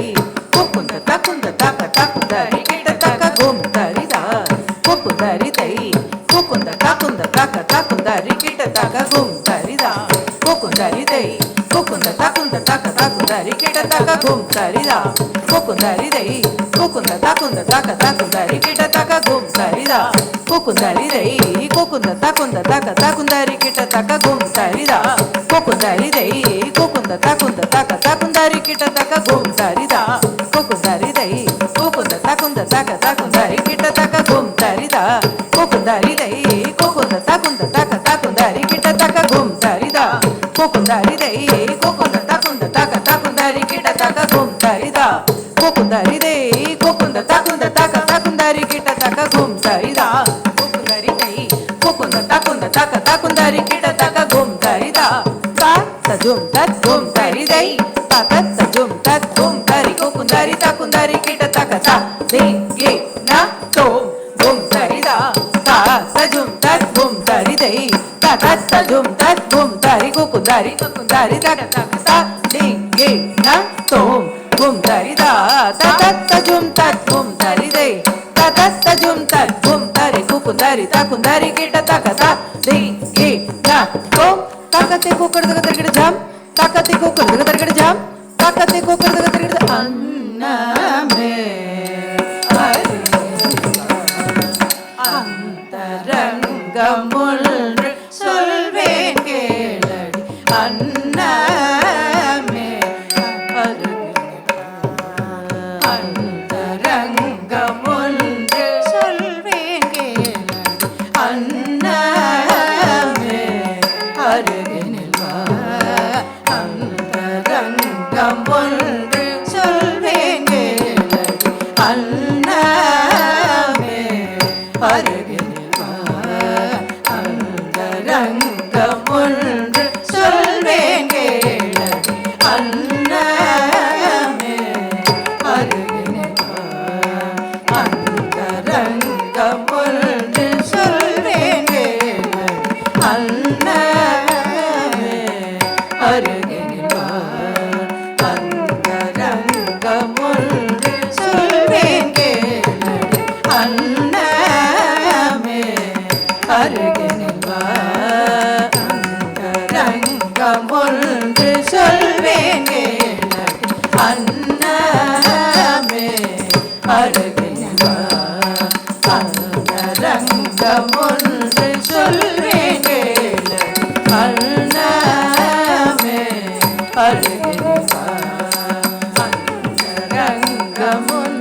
குக்குந்த தக்குந்த தக்க தக்குந்தரி கிட்ட தக்க கும் தரித குக்குந்தரித்தை குக்குந்த தக்குந்த தக்க தக்குந்தரி கிட்ட தக்க கும் தரித குக்குந்தரித்தை குக்குந்த தக்குந்த தக்க தக்குந்தரி கிட்ட தக்க கும் தரித குக்குந்தரித்தை குக்குந்த தக்குந்த தக்க தக்குந்தரி கிட்ட தக்க கும் தரித குக்குந்தரிதை குக்குந்த தக்குந்த தக்க தக்குந்தரி கிட்ட தக்க கும் தரித குக்குந்தரிதை குக்குந்த தக்குந்த தக்க தக்குந்தரி கிட்ட தக்க கும் தரித குக்குந்தரிதை குக்குந்த தக்குந்த தக்க தக்குந்தரி கிட்ட தக்க கும் தரித குக்குந்தரிதை குக்குந்த தக்குந்த தக்க தக்குந்தரி கிட்ட தக்க கும் தரித குக்குந்தரிதை குக்குந்த தக்குந்த தக்க தக்குந்தரி கிட்ட தக்க கும் தரித குக்குந்தரிதை குக்குந்த தக்குந்த தக்க தக்குந்தரி கிட்ட தக்க கும் தரித குக்குந்தரிதை குக்குந்த தக்குந்த தக்க தக்குந்தரி கிட்ட தக்க கும் தரித தஜும் தத் கும் தரிதை தஜும் தத் கும் தரி குக்குந்தரி தக்குந்தரி கிட்ட தக்க த திங்கி ந தோம் கும் தரித தஜும் தத் கும் தரிதை தஜும் தத் கும் தரி குக்குந்தரி குக்குந்தரி தக்க தக்க த திங்கி ந தோம் கும் தரித தஜும் தத் கும் தரிதை தஜும் தத் கும் தரி குக்குந்தரி தக்குந்தரி கிட்ட தக்க த திங்கி ந தோம் ताकते को कर दगा तरगड़ जाम ताकते को कर दगा तरगड़ जाम ताकते को कर दगा तरगड़ अन्ना में अंतरंगमुल சொல்வேன் கேளடி अन्ना में अंतरंगमुल சொல்வேன் கேளடி अन्ना அருகினில் வா அந்தரங்கம் ஒன்று சொல்வேன் கேளடி அண்ணாமே அருகினில் வா அந்தரங்கம் ஒன்று சொல்வேன் கேளடி அண்ணாமே அருகினில் வா அந்தரங்கம் ஒன்று சொல்வேன் கேளடி அண்ணா அருகினில் வா அந்தரங்கம் ஒன்று சொல்வேன் கேளடி அண்ணாமே அருகினில் வா அந்தரங்கம் ஒன்று சொல்வேன் கேளடி அண்ணாமே அருகினில் வா அந்தரங்கம் ஒன்று சொல்வேன் கேளடி அண்ணாமே அருகினில் வா அந்தரங்கமுன்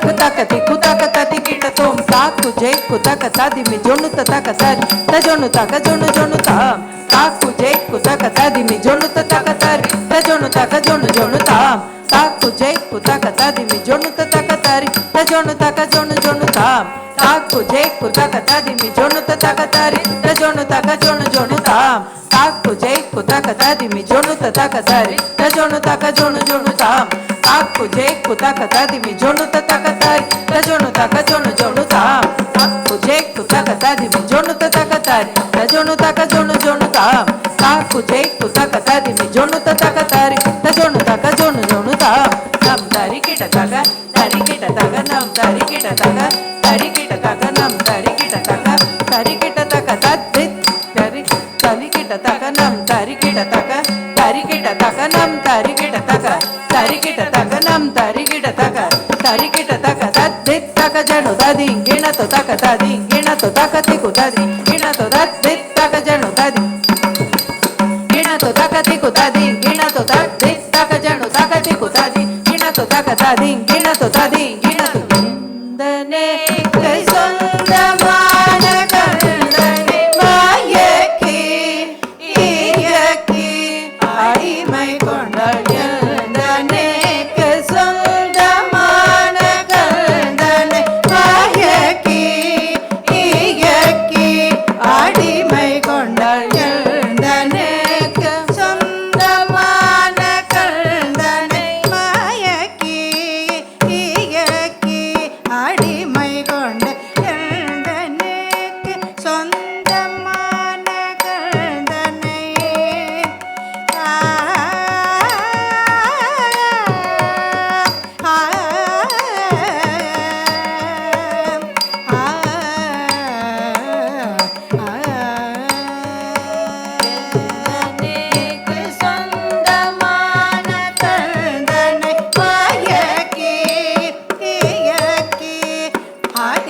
குதகதி குதகதி கிட்ட தோம் தாக்கு ஜெய் குதகதி மி ஜொன்னு தகதரி தஜொன்னு தக ஜொன்னு ஜொன்னு தாம் தாக்கு ஜெய் குதகதி மி ஜொன்னு தகதரி தஜொன்னு தக ஜொன்னு ஜொன்னு தாம் தாக்கு ஜெய் குதகதி மி ஜொன்னு தகதரி தஜொன்னு தக ஜொன்னு ஜொன்னு தாம் தாக்கு ஜெய் குதகதி மி ஜொன்னு தகதரி தஜொன்னு தக ஜொன்னு ஜொன்னு தாம் தாக்கு ஜெய் குதகதி மி ஜொன்னு தகதரி தஜொன்னு தக ஜொன்னு ஜொன்னு தாம் தாக்கு ஜெய் குதகதி மி ஜொன்னு தகதரி தஜொன்னு தக ஜொன்னு ஜொன்னு தாம் தாக்கு ஜெய் குதகதி மி ஜொன்னு தகதரி தஜொன்னு தக ஜொன்னு ஜொன்னு தாம் தாக்கு ஜெய் குதகதி மி ஜொன்னு தகதரி தஜொன்னு தக ஜொன்னு ஜொன்னு தாம் நம் தரி கிட்ட தக நம் தரி கிட்ட தக நம் தரி கிட்ட தக தத்தி தரி தரி கிட்ட தக நம் தரி கிட்ட தக நம் தரி கிட்ட தக நம் தரி கிட்ட தக தத்தி தக ஜனு ததி கிண தோ தக திகு ததி கிண தோ தத்தி தக ஜனு ததி கிண தோ தக திகு ததி கிண தோ தத்தி தக ஜனு தக திகு ததி கிண தோ தக ததி கிண தோ ததி கிண தோ இந்தனே கை சொந்தமான கண்டனே மாயக்கி ஈயக்கி அடிமை கொண்டாள் எந்தனே கை சொந்தமான கண்டனே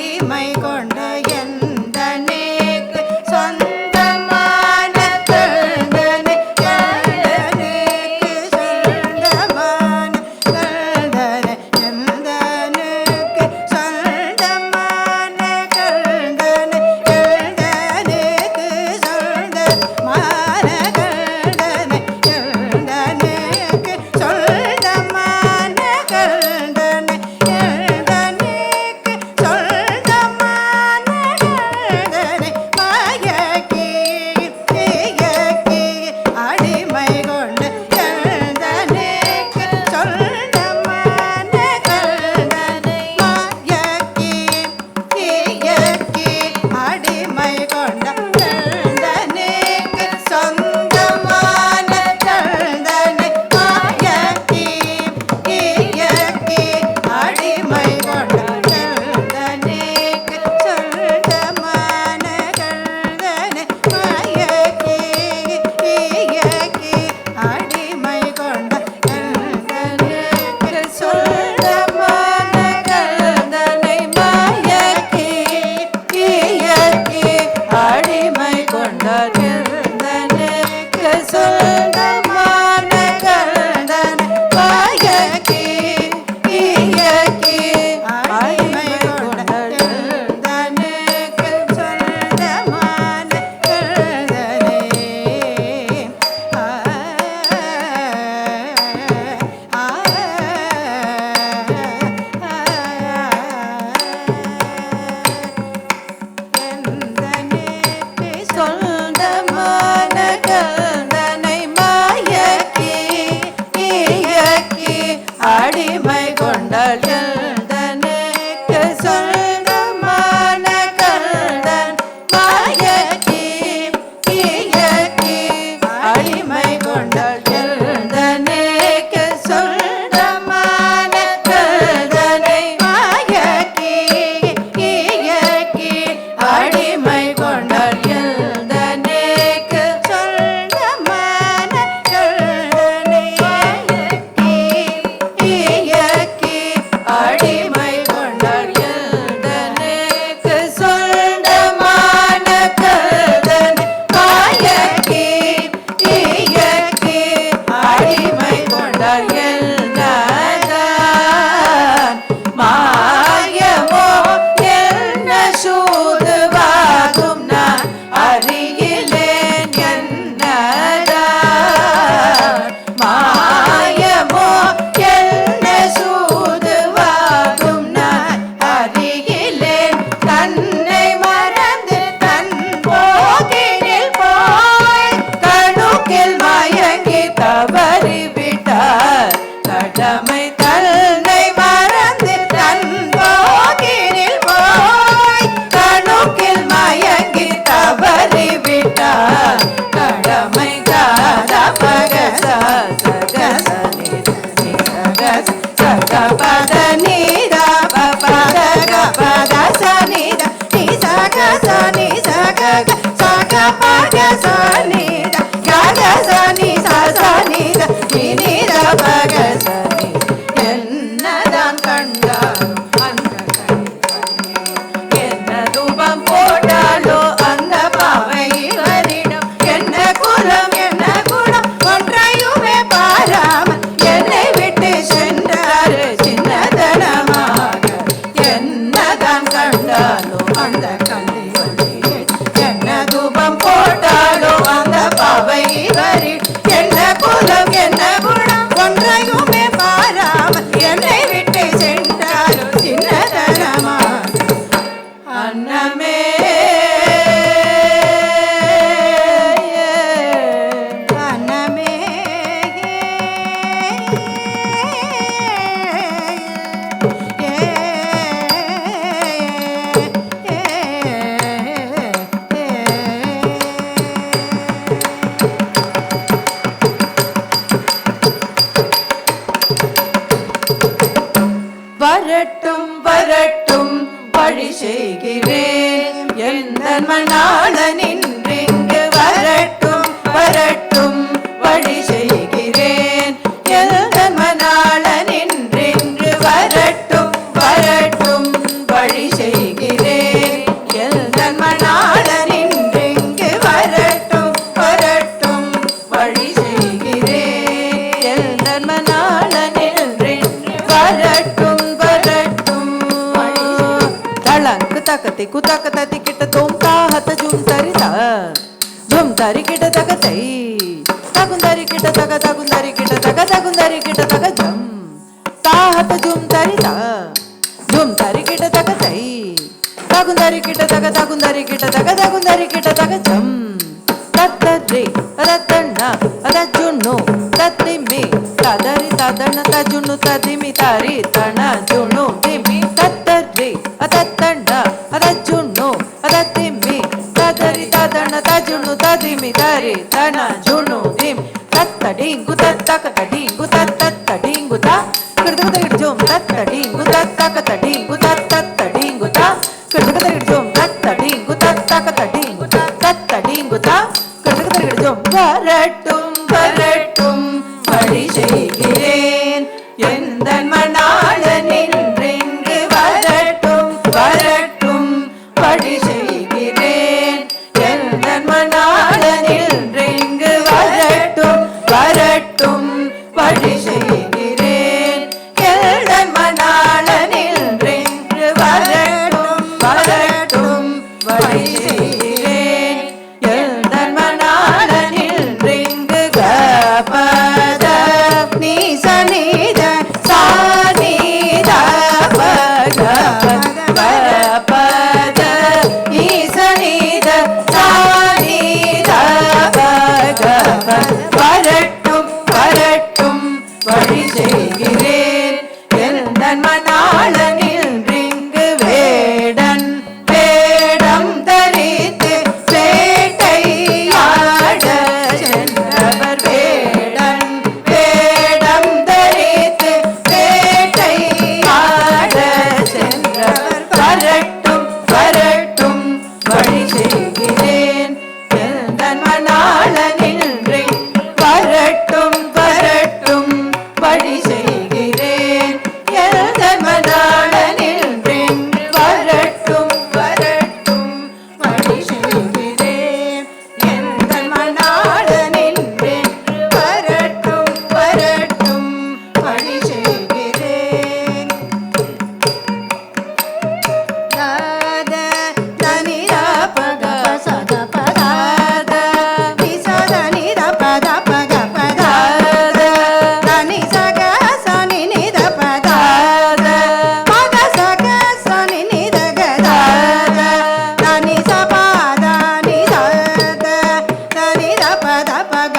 அடிமை கொண்டு எந்தனேக்கு சொந்தமான கள்தனை எந்தனேக்கு சொந்தமான கள்தனை எந்தனுக்கு சொந்தமான கள்தனை எந்தனுக்கு சொந்தமான கள்தனை எந்தனுக்கு சொந்தமான கள்தனை எந்தனுக்கு சொந்தமான கள்தனை மாயக்கி தீயக்கி அடிமை கொண்டு எந்தனுக்கு சொந்தமான கள்தனை மாயக்கி தீயக்கி அடிமை கொண்ட கள்தனுக்கு சொந்தமான கள்தனை மாயக்கி தீயக்கி அடிமை கொண்ட கள்தனுக்கு சொந்தமான கள்தனை மாயக்கி தீயக்கி அடிமை கொண்ட கள்தனுக்கு சொந்தமான கள்தனை மாயக்கி தீயக்கி அடிமை கொண்ட கள்தனுக்கு சொந்தமான கள்தனை மாயக்கி தீயக்கி அடிமை கொண்ட கள்தனுக்கு சொந்தமான கள்தனை எந்தனுக்கு சொந்தமான கள்தனை மாயக்கி தீயக்கி அடிமை கொண்டாள் எந்தனுக்கு சொந்தமான கள்தன் மாயக்கி தீயக்கி அடிமை கொண்டாள் எந்தனுக்கு சொந்தமான கள்தனை மாயக்கி தீயக்கி அடிமை கொண்டாள் எந்தனுக்கு சொந்தமான கள்தனை மாயக்கி தீயக்கி அடிமை கொண்டாள் எந்தனுக்கு சொந்தமான கள்தனை மாயக்கி தீயக்கி அடிமை கொண்டாள் எந்ததான் மாயமோ என்ன சூதுவாகும் நான் அறியிலேன் என்னதான் மாயமோ என்ன சூதுவாகும் நான் அறியிலேன் தன்னை மறந்து தன் போகினில் போய் கணுக்கில் மயங்கி தவறிவிட்டார் கடமை தன்னை மறந்து தன் போகினில் போய் கணுக்கில் மயங்கி தவறிவிட்டார் கடமை தாத பகச சகசனி சகச சகபத நீதா பபதக பத சனித நீ சகசனி சகக சகபக சனித ககசனி சசனித நீத பகசனி என்னதான் கண்டாலும் அந்த கண்களே என்ன தூபம் போட்டாலோ அந்த பாவை இவரிடம் என்ன குலம் என்ன குணம் ஒன்றையுமே பாராமல் என்னை விட்டு சென்றாரு சின்னதனமாக என்னதான் கண்டாலோ அந்த கல்வி என்ன தூபம் போட்டாலோ அந்த பாவை இவரில் என்ன குலம் என்ன குணம் ஒன்றையுமே பாராமல் என்னை விட்டு சென்றாரோ சின்னதனமாக அன்னமே அன்னமே வரட்டும் வரட்டும் வழி செய்கிறேன் எந்த மணாளன் இன்றிங்கு வரட்டும் வரட்டும் வழி செய்கிறேன் எந்த மணாளன் இன்றிங்கு வரட்டும் வரட்டும் வழி செய்கிறேன் takati kutakatati kita tom ta hata jum tari ta jum tari kita takatai takundari kita takundari kita takundari kita takajam ta hata jum tari kita takatai takundari kita takundari kita takajam tatare adatana adajunno tatime tadari tadana tajunno tadimi tari tana junno dimi tatare adatana adajunno adatime tadari tadana tajunno tadimi tari tana junno dimi tattadingu tattakatadingu tattadingu ta kirdugadajum tattadingu tattakatadingu tattadingu ta kirdugadajum tattadingu tattakatadingu tattadingu ta வரட்டும் வரட்டும் வழி செய்கிறேன் எந்தன் மணாளன் இன்றெங்கு வரட்டும் வரட்டும் வழி செய்கிறேன் எந்தன் மணாளன் இன்றெங்கு வரட்டும் வரட்டும் வழி செய்கிறேன் எந்தன் மணாளன் இன்றெங்கு வரட்டும் வரட்டும் வழி செய்கிறேன் எந்தன் மணாளனில் ரிங்கு கபத நீ சனித சானித பக கபத நீ சனித சானித பக வரட்டும் வரட்டும் வழி செய்கிறேன் எந்தன் மணாளனில் ரிங்கு வேடன் வேடம் தரித்து வேட்டையாட சென்றவர் வேடன் வேடம் தரித்து வேட்டையாட சென்றவர் வரட்டும் வரட்டும் வழி செய்கிறேன் எந்தன் மணாளனில் வரட்டும் வரட்டும் வழி செய்கிறேன் எந்தன் மணாளனில் வரட்டும் வரட்டும் வழி செய்கிறேன் எந்தன் மணாளனில் வரட்டும் வரட்டும் வழி செய்கிறேன் தாத தனிரா பக சத பதாத விசத நிர பத பக பதாத தனி சக சனி நித பதாத பக சக சனி நித கதாத தனி சபாத நிதாத தனிர பத பக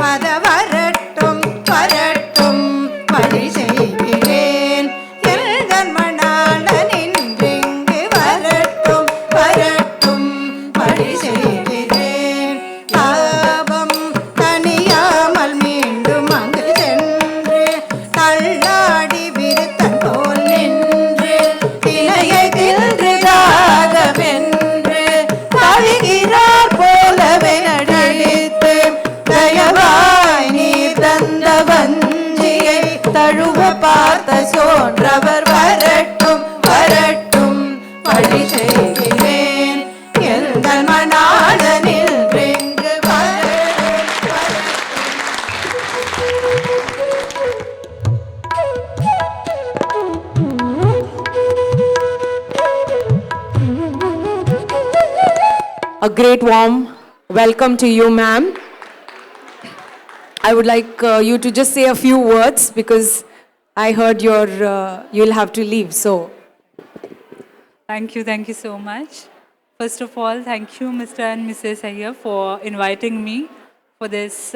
பத வரட்டும் வரட்டும் வழி செய்கிறேன் எந்தன் மணாளனின் வரட்டும் வரட்டும் வழி செய்கிறேன் தாபம் தனியாமல் மீண்டும் அங்கு சென்று தள்ளாடி விருத்தன் போல் நின்று இலையை தின்று தாகமென்று தழுகிறார் போலவே நடித்து தயவாய் நீ தந்த வஞ்சியை தழுவ பார்த்த சோன்றவர் வரட்டும் வரட்டும் வழி செய்கிறேன் எந்தன் மணாளனில் ரிங்கு வரட்டும் A great warm welcome to you, ma'am. I would like you to just say a few words because I heard you'll have to leave. So, Thank you so much. First of all, thank you, Mr. and Mrs. Ayyar, for inviting me for this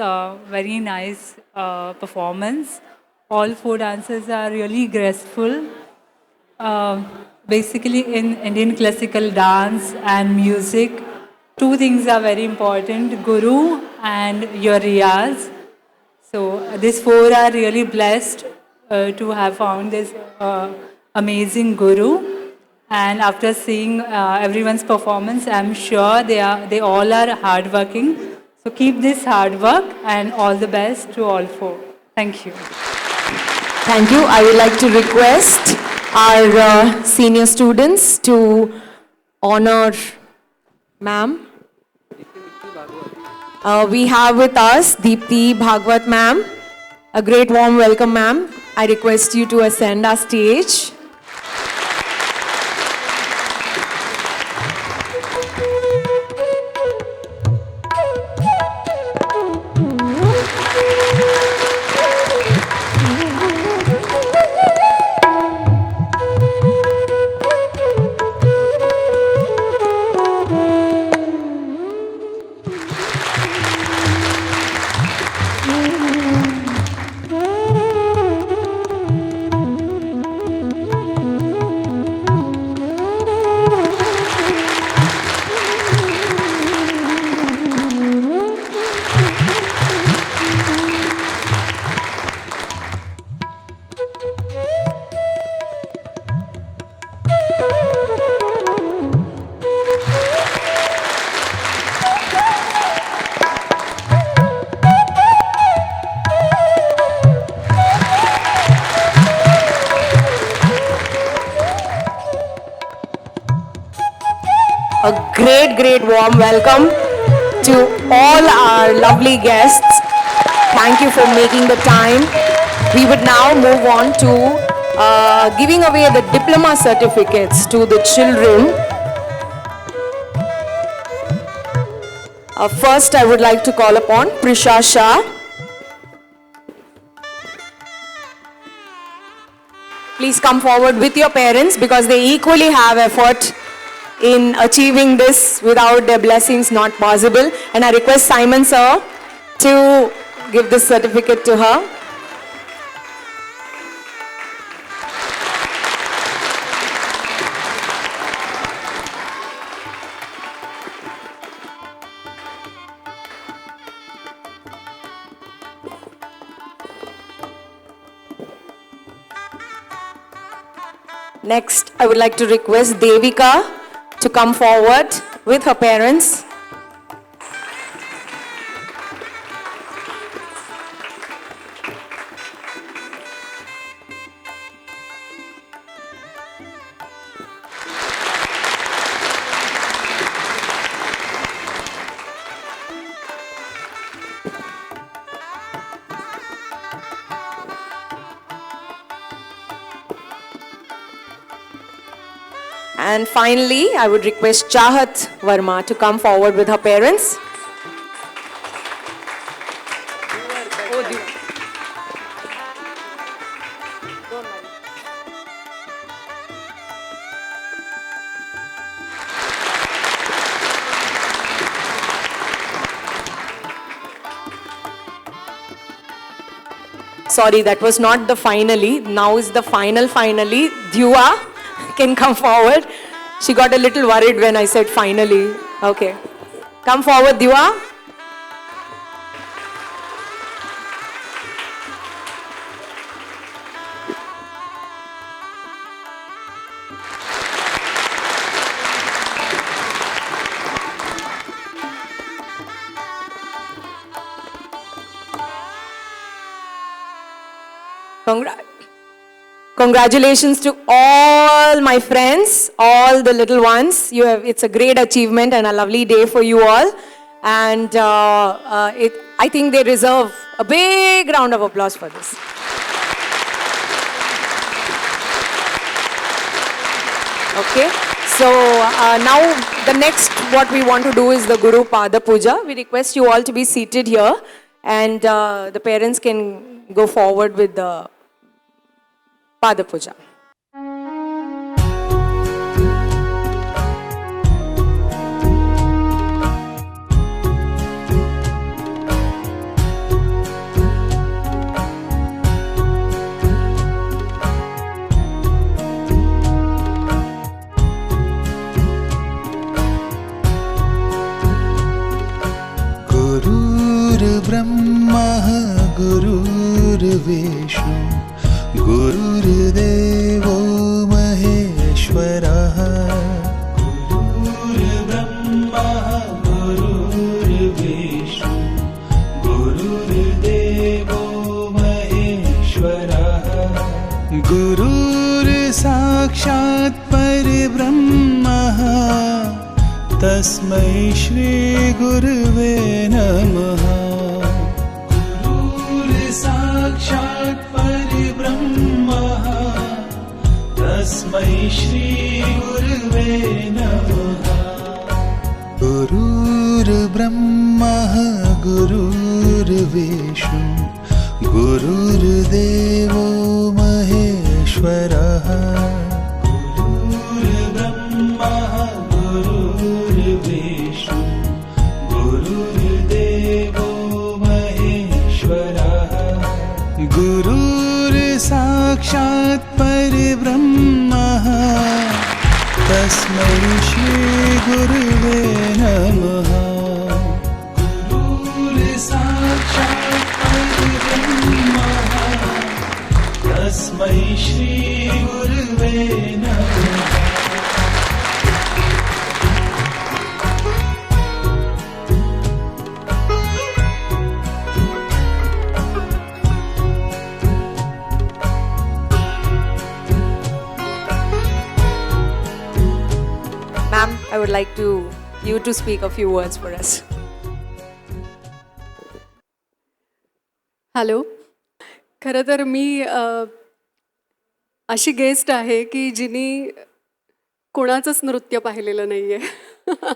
very nice performance. All four dancers are really graceful. Basically, in Indian classical dance and music, two things are very important, Guru and your Riyaz. So these four are really blessed to have found this amazing Guru. And after seeing everyone's performance, I'm sure they all are hardworking. So keep this hard work and all the best to all four. Thank you. thank you. I would like to request our senior students to honor ma'am. We have with us Deepthi Bhagwat ma'am. A great warm welcome, ma'am. I request you to ascend our stage. a great warm welcome to all our lovely guests. Thank you for making the time. We would now move on to giving away the diploma certificates to the children. First, I would like to call upon Prisha Shah. Please come forward with your parents because they equally have effort in achieving this. Without their blessings, not possible. And I request Simon sir to give this certificate to her. Next, I would like to request Devika to come forward with her parents. And finally, I would request Chahat Verma to come forward with her parents. Sorry, that was not the finally. Now is the finally. Dua can come forward. She got a little worried when I said finally. Okay. Come forward, Dua. Congratulations to all my friends, all the little ones. It's a great achievement and a lovely day for you all. And I think they deserve a big round of applause for this. Okay, so now the next what we want to do is the Guru Pada Puja. We request you all to be seated here and the parents can go forward with the Pada Puja. Gurur Brahma Gurur Vishnu Gurudevo Maheshwara Gurur Brahma Gurur Vishnu Gurudevo Maheshwara Gurur Sakshat Parabrahma Tasmai Shri Guruve Namaha Gurur Sakshat Parabrahma Tasmai Shri Guruve Namaha Gurur Brahma Gurur Vishnu Gurur Devo Maheshwara Gurur Brahma Gurur Vishnu Gurur Devo Maheshwara Gurur Sakshat Parabrahma Tasmai Shri Guruve Namaha Gurur Sakshat Parabrahma Tasmai Shri Guruve Namaha Ma'am. I would like you to speak a few words for us. Hello. खरं तर मी अशी guest आहे की जिनी कोणाचंच नृत्य पाहिलेलं नाही आहे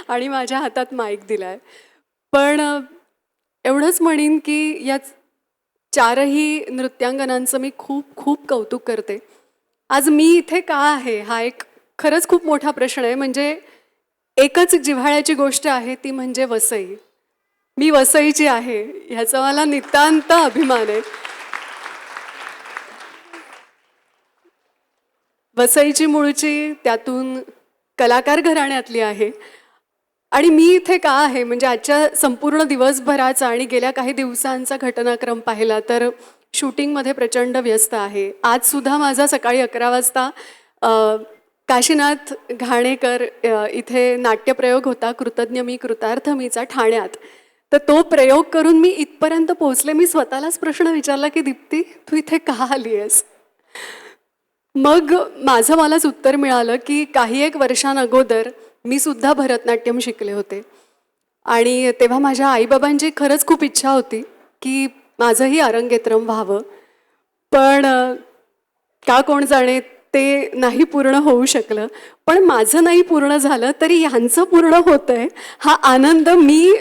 आणि माझ्या हातात माईक दिला आहे. पण एवढंच म्हणीन की या चारही नृत्यांगनांचं मी खूप खूप कौतुक करते. आज मी इथे का आहे हा एक खरंच खूप मोठा प्रश्न आहे. म्हणजे एकच जिव्हाळ्याची गोष्ट आहे ती म्हणजे वसई. मी वसईची आहे ह्याचा मला नितांत अभिमान आहे. वसईची मूळची, त्यातून कलाकार घराण्यातली आहे. आणि मी इथे का आहे म्हणजे आजच्या संपूर्ण दिवसभराचा आणि गेल्या काही दिवसांचा घटनाक्रम पाहिला तर शूटिंगमध्ये प्रचंड व्यस्त आहे. आजसुद्धा माझा सकाळी 11 वाजता काशीनाथ घाणेकर इथे नाट्यप्रयोग होता, कृतज्ञ मी कृतार्थ मीचा, ठाण्यात. तर तो प्रयोग करून मी इथपर्यंत पोहोचले. मी स्वतःलाच प्रश्न विचारला की दीप्ती तू इथे का आली आहेस. मग माझं मलाच उत्तर मिळालं की काही एक वर्षांअगोदर मी सुद्धा भरतनाट्यम शिकले होते आणि तेव्हा माझ्या आईबाबांची खरंच खूप इच्छा होती की माझंही अरंगेत्रम व्हावं. पण का कोण जाणे ते नाही पूर्ण होऊ शकलं. पण माझं नाही पूर्ण झालं तरी ह्यांचं पूर्ण होतंय हा आनंद मी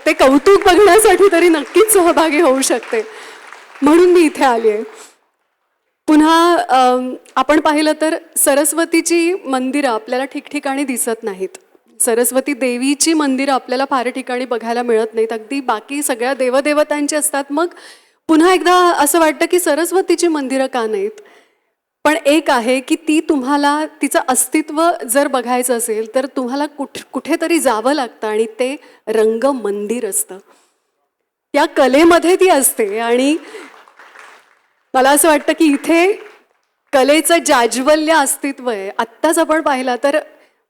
ते कौतुक बघण्यासाठी तरी नक्कीच सहभागी होऊ शकते म्हणून मी इथे आली आहे. पुन्हा आपण पाहिलं तर सरस्वतीची मंदिरं आपल्याला ठिकठिकाणी दिसत नाहीत. सरस्वती देवीची मंदिरं आपल्याला फार ठिकाणी बघायला मिळत नाहीत. अगदी बाकी सगळ्या देवदेवतांची असतात. मग पुन्हा एकदा असं वाटतं की सरस्वतीची मंदिरं का नाहीत. पण एक आहे की ती तुम्हाला तिचं अस्तित्व जर बघायचं असेल तर तुम्हाला कुठेतरी जावं लागतं आणि ते रंग मंदिर असतं. त्या कलेमध्ये ती असते आणि मला असं वाटतं की इथे कलेचं जाज्वल्य अस्तित्व आहे. आत्ताच आपण पाहिला तर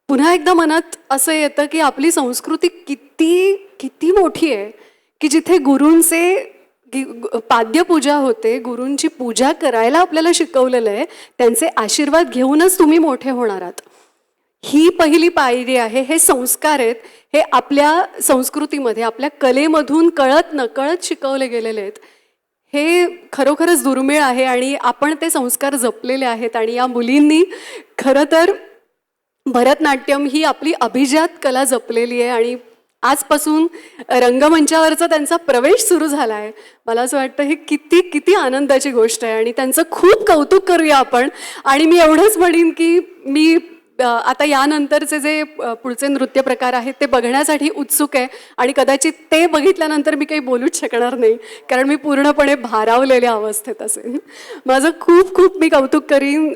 पुन्हा एकदा मनात असं येतं की आपली संस्कृती किती किती मोठी आहे की जिथे गुरूंचे पाद्यपूजा होते, गुरूंची पूजा करायला आपल्याला शिकवलेलं आहे. त्यांचे आशीर्वाद घेऊनच तुम्ही मोठे होणार आहात. ही पहिली पायरी आहे. हे संस्कार आहेत, हे आपल्या संस्कृतीमध्ये आपल्या कलेमधून कळत नकळत शिकवले गेलेले आहेत. हे खरोखरच दुर्मिळ आहे आणि आपण ते संस्कार जपलेले आहेत. आणि या मुलींनी खरं तर भरतनाट्यम ही आपली अभिजात कला जपलेली आहे आणि आजपासून रंगमंचावरचा त्यांचा प्रवेश सुरू झाला आहे. मला असं वाटतं ही किती किती आनंदाची गोष्ट आहे आणि त्यांचं खूप कौतुक करूया आपण. आणि मी एवढंच म्हणीन की मी आता यानंतरचे जे पुढचे नृत्य प्रकार आहेत ते बघण्यासाठी उत्सुक आहे आणि कदाचित ते बघितल्यानंतर मी काही बोलूच शकणार नाही कारण मी पूर्णपणे भारावलेल्या अवस्थेत असेल. माझं खूप खूप मी कौतुक करीन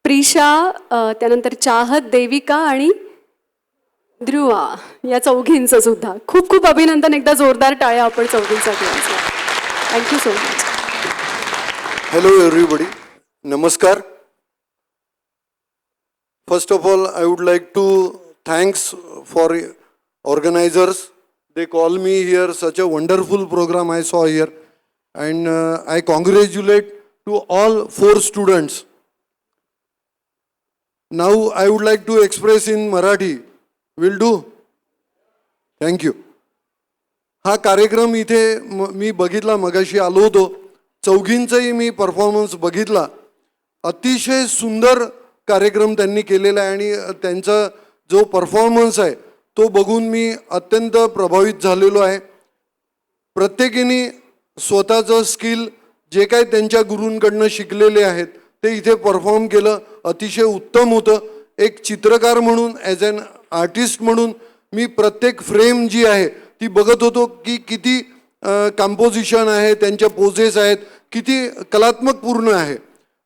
प्रिशा, त्यानंतर चाहत, देविका आणि ध्रुवा या चौघींचं सुद्धा खूप खूप अभिनंदन. एकदा जोरदार टाळ्या आपण चौघींसाठी. Thank you so much. Hello everybody, नमस्कार. First of all, I would like to thanks for organizers. They call me here, such a wonderful program I saw here. And I congratulate to all 4 students. Now I would like to express in Marathi. Will do? Thank you. हा कार्यक्रम इथे मी बघितला, मगाशी आलो होतो. चौघींचाही मी performance बघितला. अतिशय सुंदर कार्यक्रम त्यांनी केलेला आहे आणि त्यांचा जो परफॉर्मन्स आहे तो बघून मी अत्यंत प्रभावित झालेलो आहे. प्रत्येकीने स्वतःचं स्किल जे काही त्यांच्या गुरूंकडनं शिकलेले आहेत ते इथे परफॉर्म केलं. अतिशय उत्तम होतं. एक चित्रकार म्हणून, ॲज अन आर्टिस्ट म्हणून मी प्रत्येक फ्रेम जी आहे ती बघत होतो की किती कंपोजिशन आहे, त्यांच्या पोजेस आहेत, किती कलात्मक पूर्ण आहे.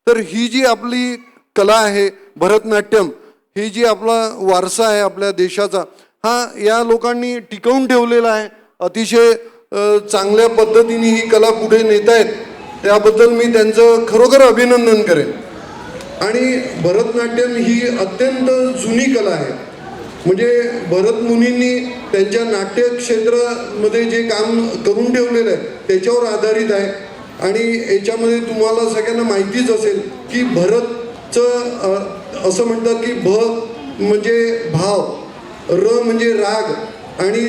तर ही जी आपली कला आहे भरतनाट्यम, ही जी आपला वारसा आहे आपल्या देशाचा, हा या लोकांनी टिकवून ठेवलेला आहे. अतिशय चांगल्या पद्धतीने ही कला पुढे नेत आहेत. त्याबद्दल मी त्यांचं खरोखर अभिनंदन करेन. आणि भरतनाट्यम ही अत्यंत जुनी कला आहे. म्हणजे भरत मुनींनी त्यांच्या नाट्य क्षेत्रामध्ये जे काम करून ठेवलेलं आहे त्याच्यावर आधारित आहे. आणि याच्यामध्ये तुम्हाला सगळ्यांना माहितीच असेल की भरतचं असं म्हणतात की म्हणजे भाव, र म्हणजे राग आणि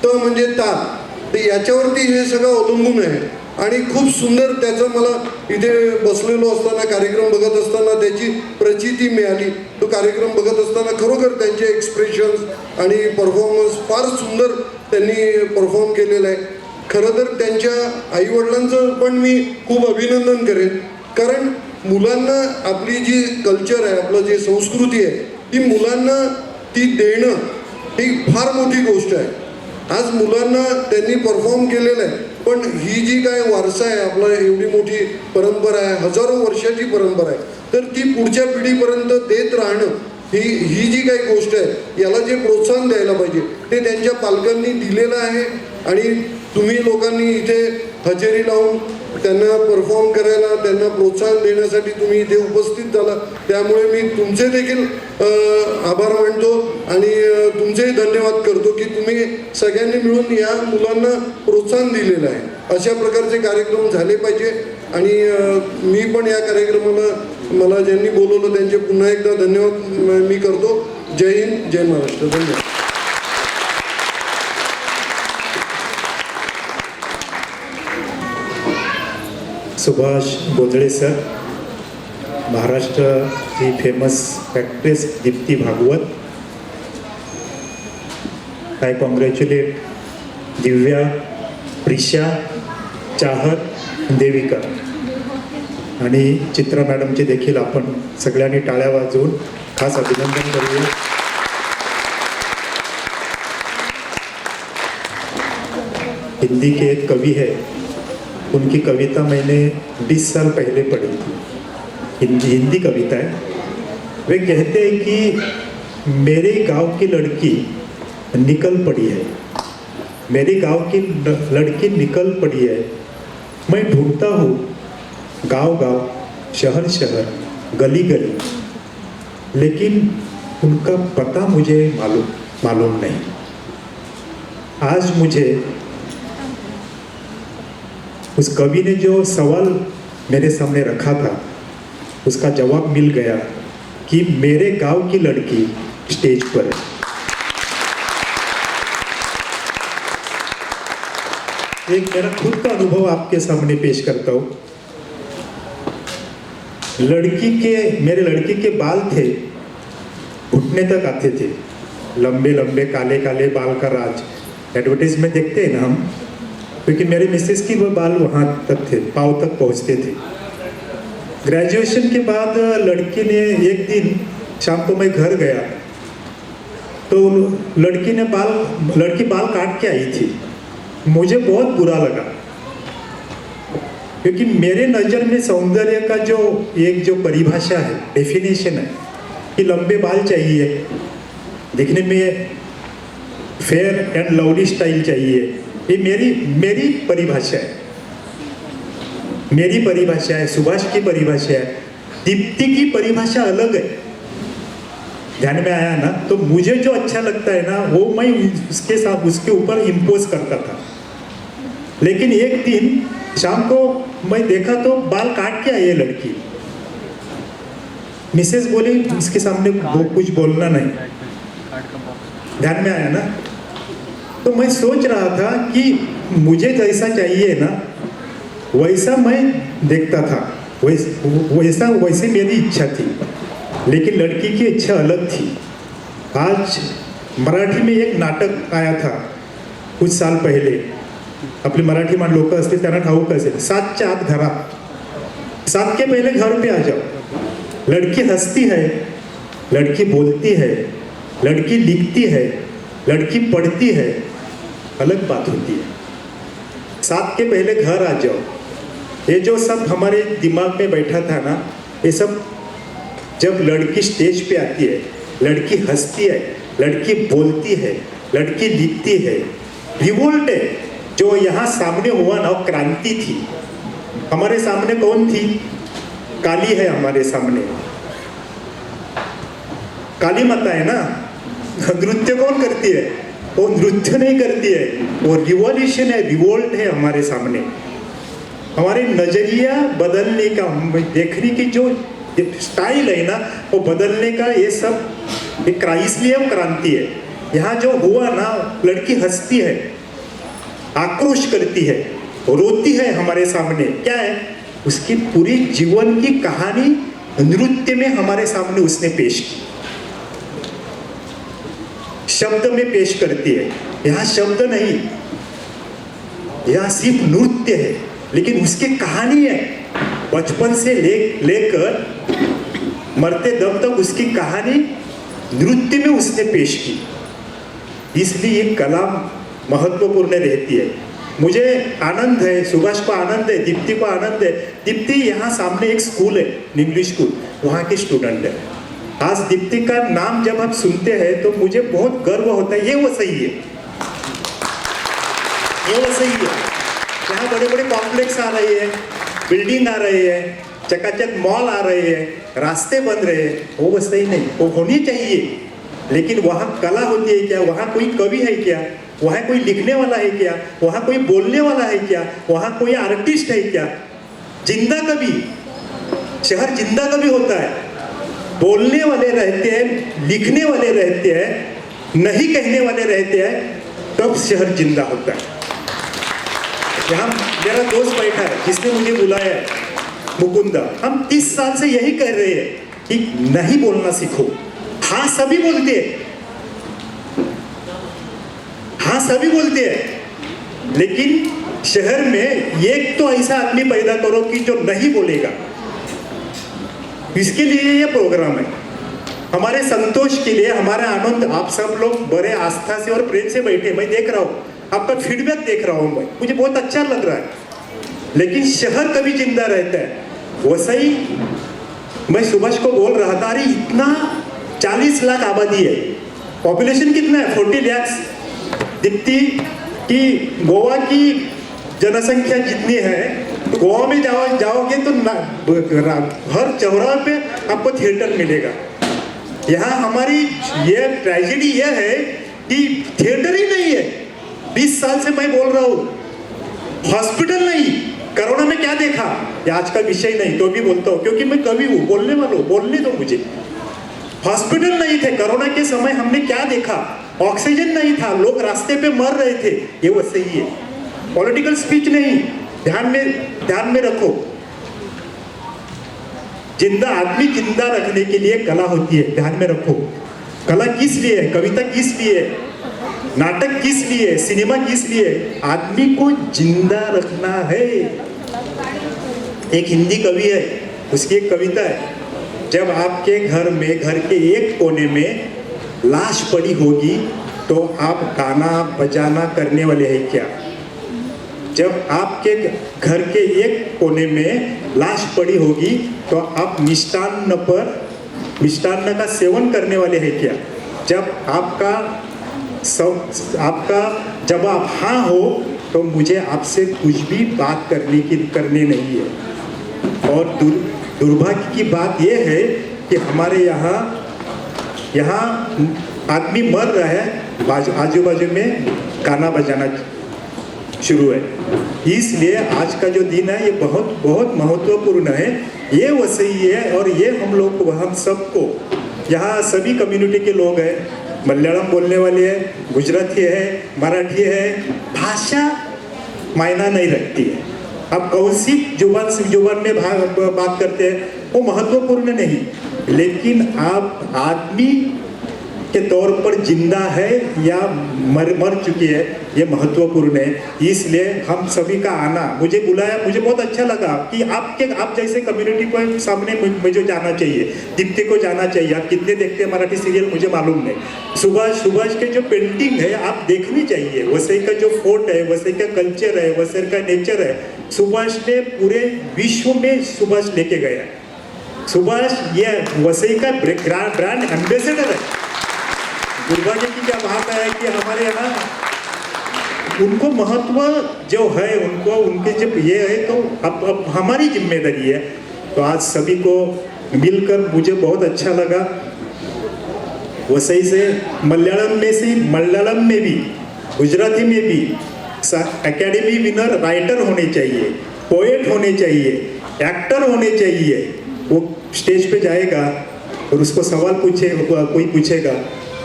त म्हणजे ताल. तर याच्यावरती हे सगळं अवलंबून आहे आणि खूप सुंदर त्याचं मला इथे बसलेलो असताना कार्यक्रम बघत असताना त्याची प्रचिती मिळाली. तो कार्यक्रम बघत असताना खरोखर त्यांचे एक्सप्रेशन्स आणि परफॉर्मन्स फार सुंदर त्यांनी परफॉर्म केलेलं आहे. खरं तर त्यांच्या आईवडिलांचं पण मी खूप अभिनंदन करेन, कारण मुलांना आपली जी कल्चर आहे, आपलं जे संस्कृती आहे, ती मुलांना ती देणं ही फार मोठी गोष्ट आहे. आज मुलांना त्यांनी परफॉर्म केलेलं आहे, पण ही जी काय वारसा आहे आपला, एवढी मोठी परंपरा आहे, हजारो वर्षाची परंपरा आहे, तर ती पुढच्या पिढीपर्यंत देत राहणं ही जी काही गोष्ट आहे, याला जे प्रोत्साहन द्यायला पाहिजे ते त्यांच्या पालकांनी दिलेलं आहे. आणि तुम्ही लोकांनी इथे हजेरी लावून त्यांना परफॉर्म करायला, त्यांना प्रोत्साहन देण्यासाठी तुम्ही इथे उपस्थित झाला, त्यामुळे मी तुमचे देखील आभार मानतो आणि तुमचेही धन्यवाद करतो की तुम्ही सगळ्यांनी मिळून या मुलांना प्रोत्साहन दिलेलं आहे. अशा प्रकारचे कार्यक्रम झाले पाहिजे आणि मी पण या कार्यक्रमाला मला ज्यांनी बोलवलं त्यांचे पुन्हा एकदा धन्यवाद मी करतो. जय हिंद, जय महाराष्ट्र. धन्यवाद. सुभाष बोधळे सर, महाराष्ट्राची फेमस ॲक्ट्रेस दीप्ती भागवत, आय कॉन्ग्रॅच्युलेट दिव्या, प्रिशा, चाहत, देविका आणि चित्रा मॅडमचे देखील आपण सगळ्यांनी टाळ्या वाजवून खास अभिनंदन करूया. हिंदी के एक कवि है, उनकी कविता मैंने 20 साल पहले पढ़ी थी, हिंदी कविता है. वे कहते हैं कि मेरे गांव की लड़की निकल पड़ी है, मेरे गांव की लड़की निकल पड़ी है, मैं ढूंढता हूँ गांव गांव, शहर शहर, गली गली, लेकिन उनका पता मुझे मालूम नहीं. आज मुझे उस कवि ने जो सवाल मेरे सामने रखा था उसका जवाब मिल गया कि मेरे गांव की लड़की स्टेज पर है. एक मेरा खुद का अनुभव आपके सामने पेश करता हूँ. मेरे लड़की के बाल थे, घुटने तक आते थे, लंबे लंबे काले काले बाल का राज. एडवर्टाइजमेंट देखते हैं ना हम, क्योंकि मेरे मिसेस की वो बाल वहाँ तक थे, पाँव तक पहुँचते थे. ग्रेजुएशन के बाद लड़की ने एक दिन शाम को मैं घर गया तो लड़की बाल काट के आई थी. मुझे बहुत बुरा लगा, क्योंकि मेरे नज़र में सौंदर्य का जो परिभाषा है, डेफिनेशन है कि लंबे बाल चाहिए, दिखने में फेयर एंड लवली स्टाइल चाहिए. ये मेरी परिभाषा है, मेरी परिभाषा है, सुभाष की परिभाषा है, दीप्ति की परिभाषा अलग है. ध्यान में आया ना? तो मुझे जो अच्छा लगता है ना वो मैं उसके साथ उसके ऊपर इम्पोज करता था. लेकिन एक दिन शाम को मैं देखा तो बाल काट के आई है लड़की. मिसेस बोली इसके सामने कुछ बोलना नहीं. ध्यान में आया ना? तो मैं सोच रहा था कि मुझे जैसा चाहिए ना वैसा मैं देखता था, वैसे मेरी इच्छा थी, लेकिन लड़की की इच्छा अलग थी. आज मराठी में एक नाटक आया था कुछ साल पहले, आपले मराठीमान लोक असतील त्यांना ठाऊक असेल, 7च्या आत घरात, 7 के पहले घर पे आ जाओ. लड़की हंसती है, लड़की बोलती है, लड़की लिखती है, लड़की पढ़ती है, अलग बात होती है. 7 के पहले घर आ जाओ. ये जो सब हमारे दिमाग में बैठा था ना, ये सब जब लड़की स्टेज पे आती है, लड़की हंसती है, लड़की बोलती है, लड़की लिखती है, रिवोल्ट है. जो यहाँ सामने हुआ ना क्रांति थी. हमारे सामने कौन थी? काली है हमारे सामने, काली माता है ना. नृत्य कौन करती है? वो नृत्य नहीं करती है, वो रिवॉल्यूशन है, रिवोल्ट है हमारे सामने. हमारे नजरिया बदलने का, देखने की जो स्टाइल है ना, वो बदलने का ये सब इसलिए वो क्रांति है। यहाँ जो हुआ ना, लड़की हंसती है, आक्रोश करती है, रोती है हमारे सामने, क्या है उसकी पूरी जीवन की कहानी नृत्य में हमारे सामने उसने पेश की, शब्द में पेश करती है। यहाँ शब्द नहीं, यहाँ सिर्फ नृत्य है, लेकिन उसकी कहानी है बचपन से लेकर मरते दम तक उसकी कहानी नृत्य में उसने पेश की। इसलिए ये कला महत्वपूर्ण रहती है। मुझे आनंद है, सुभाष को आनंद है, दीप्ति को आनंद है। दीप्ति यहाँ सामने एक स्कूल है, इंग्लिश स्कूल, वहाँ की स्टूडेंट है। आज दीप्ति का नाम जब हम सुनते हैं तो मुझे बहुत गर्व होता है। ये वो सही है, ये वो सही है। यहाँ बड़े बड़े कॉम्प्लेक्स आ रहे हैं, बिल्डिंग आ रहे हैं, चकाचक मॉल आ रहे हैं, रास्ते बन रहे हैं, वो सही नहीं, वो होनी चाहिए। लेकिन वहाँ कला होती है क्या? वहाँ कोई कवि है क्या? वहाँ कोई लिखने वाला है क्या? वहाँ कोई बोलने वाला है क्या? वहाँ कोई आर्टिस्ट है क्या? जिंदा कवि, शहर जिंदा कवि होता है। बोलने वाले रहते हैं, लिखने वाले रहते हैं, नहीं कहने वाले रहते हैं, तब शहर जिंदा होता है। यहाँ मेरा दोस्त बैठा है जिसने मुझे बुलाया है, मुकुंदा। हम 30 साल से यही कह रहे हैं कि नहीं बोलना सीखो। हाँ सभी बोलते हैं, हाँ सभी बोलते हैं, लेकिन शहर में एक तो ऐसा आदमी पैदा करो कि जो नहीं बोलेगा। इसके लिए ये प्रोग्राम है, हमारे संतोष के लिए, हमारा आनंद। आप सब लोग बड़े आस्था से और प्रेम से बैठे, मैं देख रहा हूँ, आपका फीडबैक देख रहा हूँ मैं, मुझे बहुत अच्छा लग रहा है। लेकिन शहर कभी जिंदा रहता है। वैसा ही मैं सुभाष को बोल रहा था, अरे इतना 40 लाख आबादी है, पॉपुलेशन कितना है? 40 लाख। दीप्ति की गोवा की जनसंख्या जितनी है, तो गोवा में जाओगे तो हर चौराहे पे आपको थिएटर मिलेगा। यहाँ हमारी ये ट्रेजेडी ये है कि थिएटर ही नहीं है। 20 साल से मैं बोल रहा हूँ, हॉस्पिटल नहीं। कोरोना में क्या देखा, ये आज का विषय नहीं, तो भी बोलता हूँ क्योंकि मैं कवि हूँ, बोलने वाला हूँ, बोलने दो मुझे। हॉस्पिटल नहीं थे कोरोना के समय, हमने क्या देखा? ऑक्सीजन नहीं था, लोग रास्ते पे मर रहे थे। ये वो सही है, पॉलिटिकल स्पीच नहीं, ध्यान में रखो। जिंदा आदमी जिंदा रखने के लिए कला होती है, ध्यान में रखो। कला किस लिए है? कविता किस लिए है? नाटक किस लिए? सिनेमा किस लिए? आदमी को जिंदा रखना है। एक हिंदी कवि है, उसकी एक कविता है, जब आपके घर में, घर के एक कोने में लाश पड़ी होगी तो आप गाना बजाना करने वाले हैं क्या? जब आपके घर के एक कोने में लाश पड़ी होगी तो आप मिष्टान्न का सेवन करने वाले हैं क्या? जब आपका जवाब हाँ हो तो मुझे आपसे कुछ भी बात करनी नहीं है। और दुर्भाग्य की बात यह है कि हमारे यहाँ आदमी मर रहा है, आजू बाजू में गाना बजाना शुरू है। इसलिए आज का जो दिन है ये बहुत बहुत महत्वपूर्ण है। ये वसई है और ये हम सबको, यहाँ सभी कम्युनिटी के लोग हैं, मलयालम बोलने वाले हैं, गुजराती है, मराठी है, भाषा मायना नहीं रखती है। आप कौन सी जुबान में बात करते हैं वो महत्वपूर्ण नहीं, लेकिन आप आदमी के तौर पर जिंदा है या मर चुकी है, ये महत्वपूर्ण है। इसलिए हम सभी का आना, मुझे बुलाया, मुझे बहुत अच्छा लगा कि आप जैसे कम्युनिटी को सामने मुझे जाना चाहिए, दीप्ति को जाना चाहिए। आप कितने देखते हैं मराठी सीरियल मुझे मालूम नहीं। सुभाष के जो पेंटिंग है आप देखनी चाहिए। वसई का जो फोर्ट है, वसई का कल्चर है, वसई का नेचर है, सुभाष ने पूरे विश्व में सुभाष लेके गया। सुभाष ये वसई का ब्रांड एम्बेसडर है। दुर्भाग्य की क्या बात है कि हमारे यहाँ उनको महत्व जो है, उनके जब ये है तो अब हमारी जिम्मेदारी है। तो आज सभी को मिलकर मुझे बहुत अच्छा लगा। वसई से मलयालम में भी, गुजराती में भी एकेडमी विनर राइटर होने चाहिए, पोएट होने चाहिए, एक्टर होने चाहिए। वो स्टेज पे जाएगा, और उसको सवाल कोई पूछेगा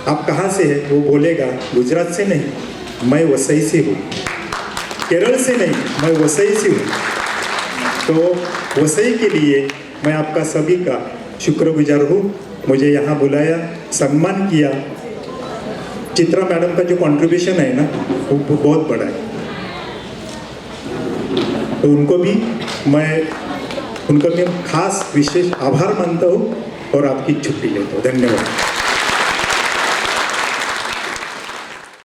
आप कहाँ से है, वो बोलेगा गुजरात से नहीं, मैं वसई से हूँ, केरल से नहीं, मैं वसई से हूँ। तो वसई के लिए मैं आपका सभी का शुक्रगुजार हूँ। मुझे यहाँ बुलाया, सम्मान किया। चित्रा मैडम का जो कंट्रीब्यूशन है ना वो बहुत बड़ा है, तो उनको भी मैं खास विशेष आभार मानता हूँ और आपकी छुट्टी लेता हूँ। धन्यवाद।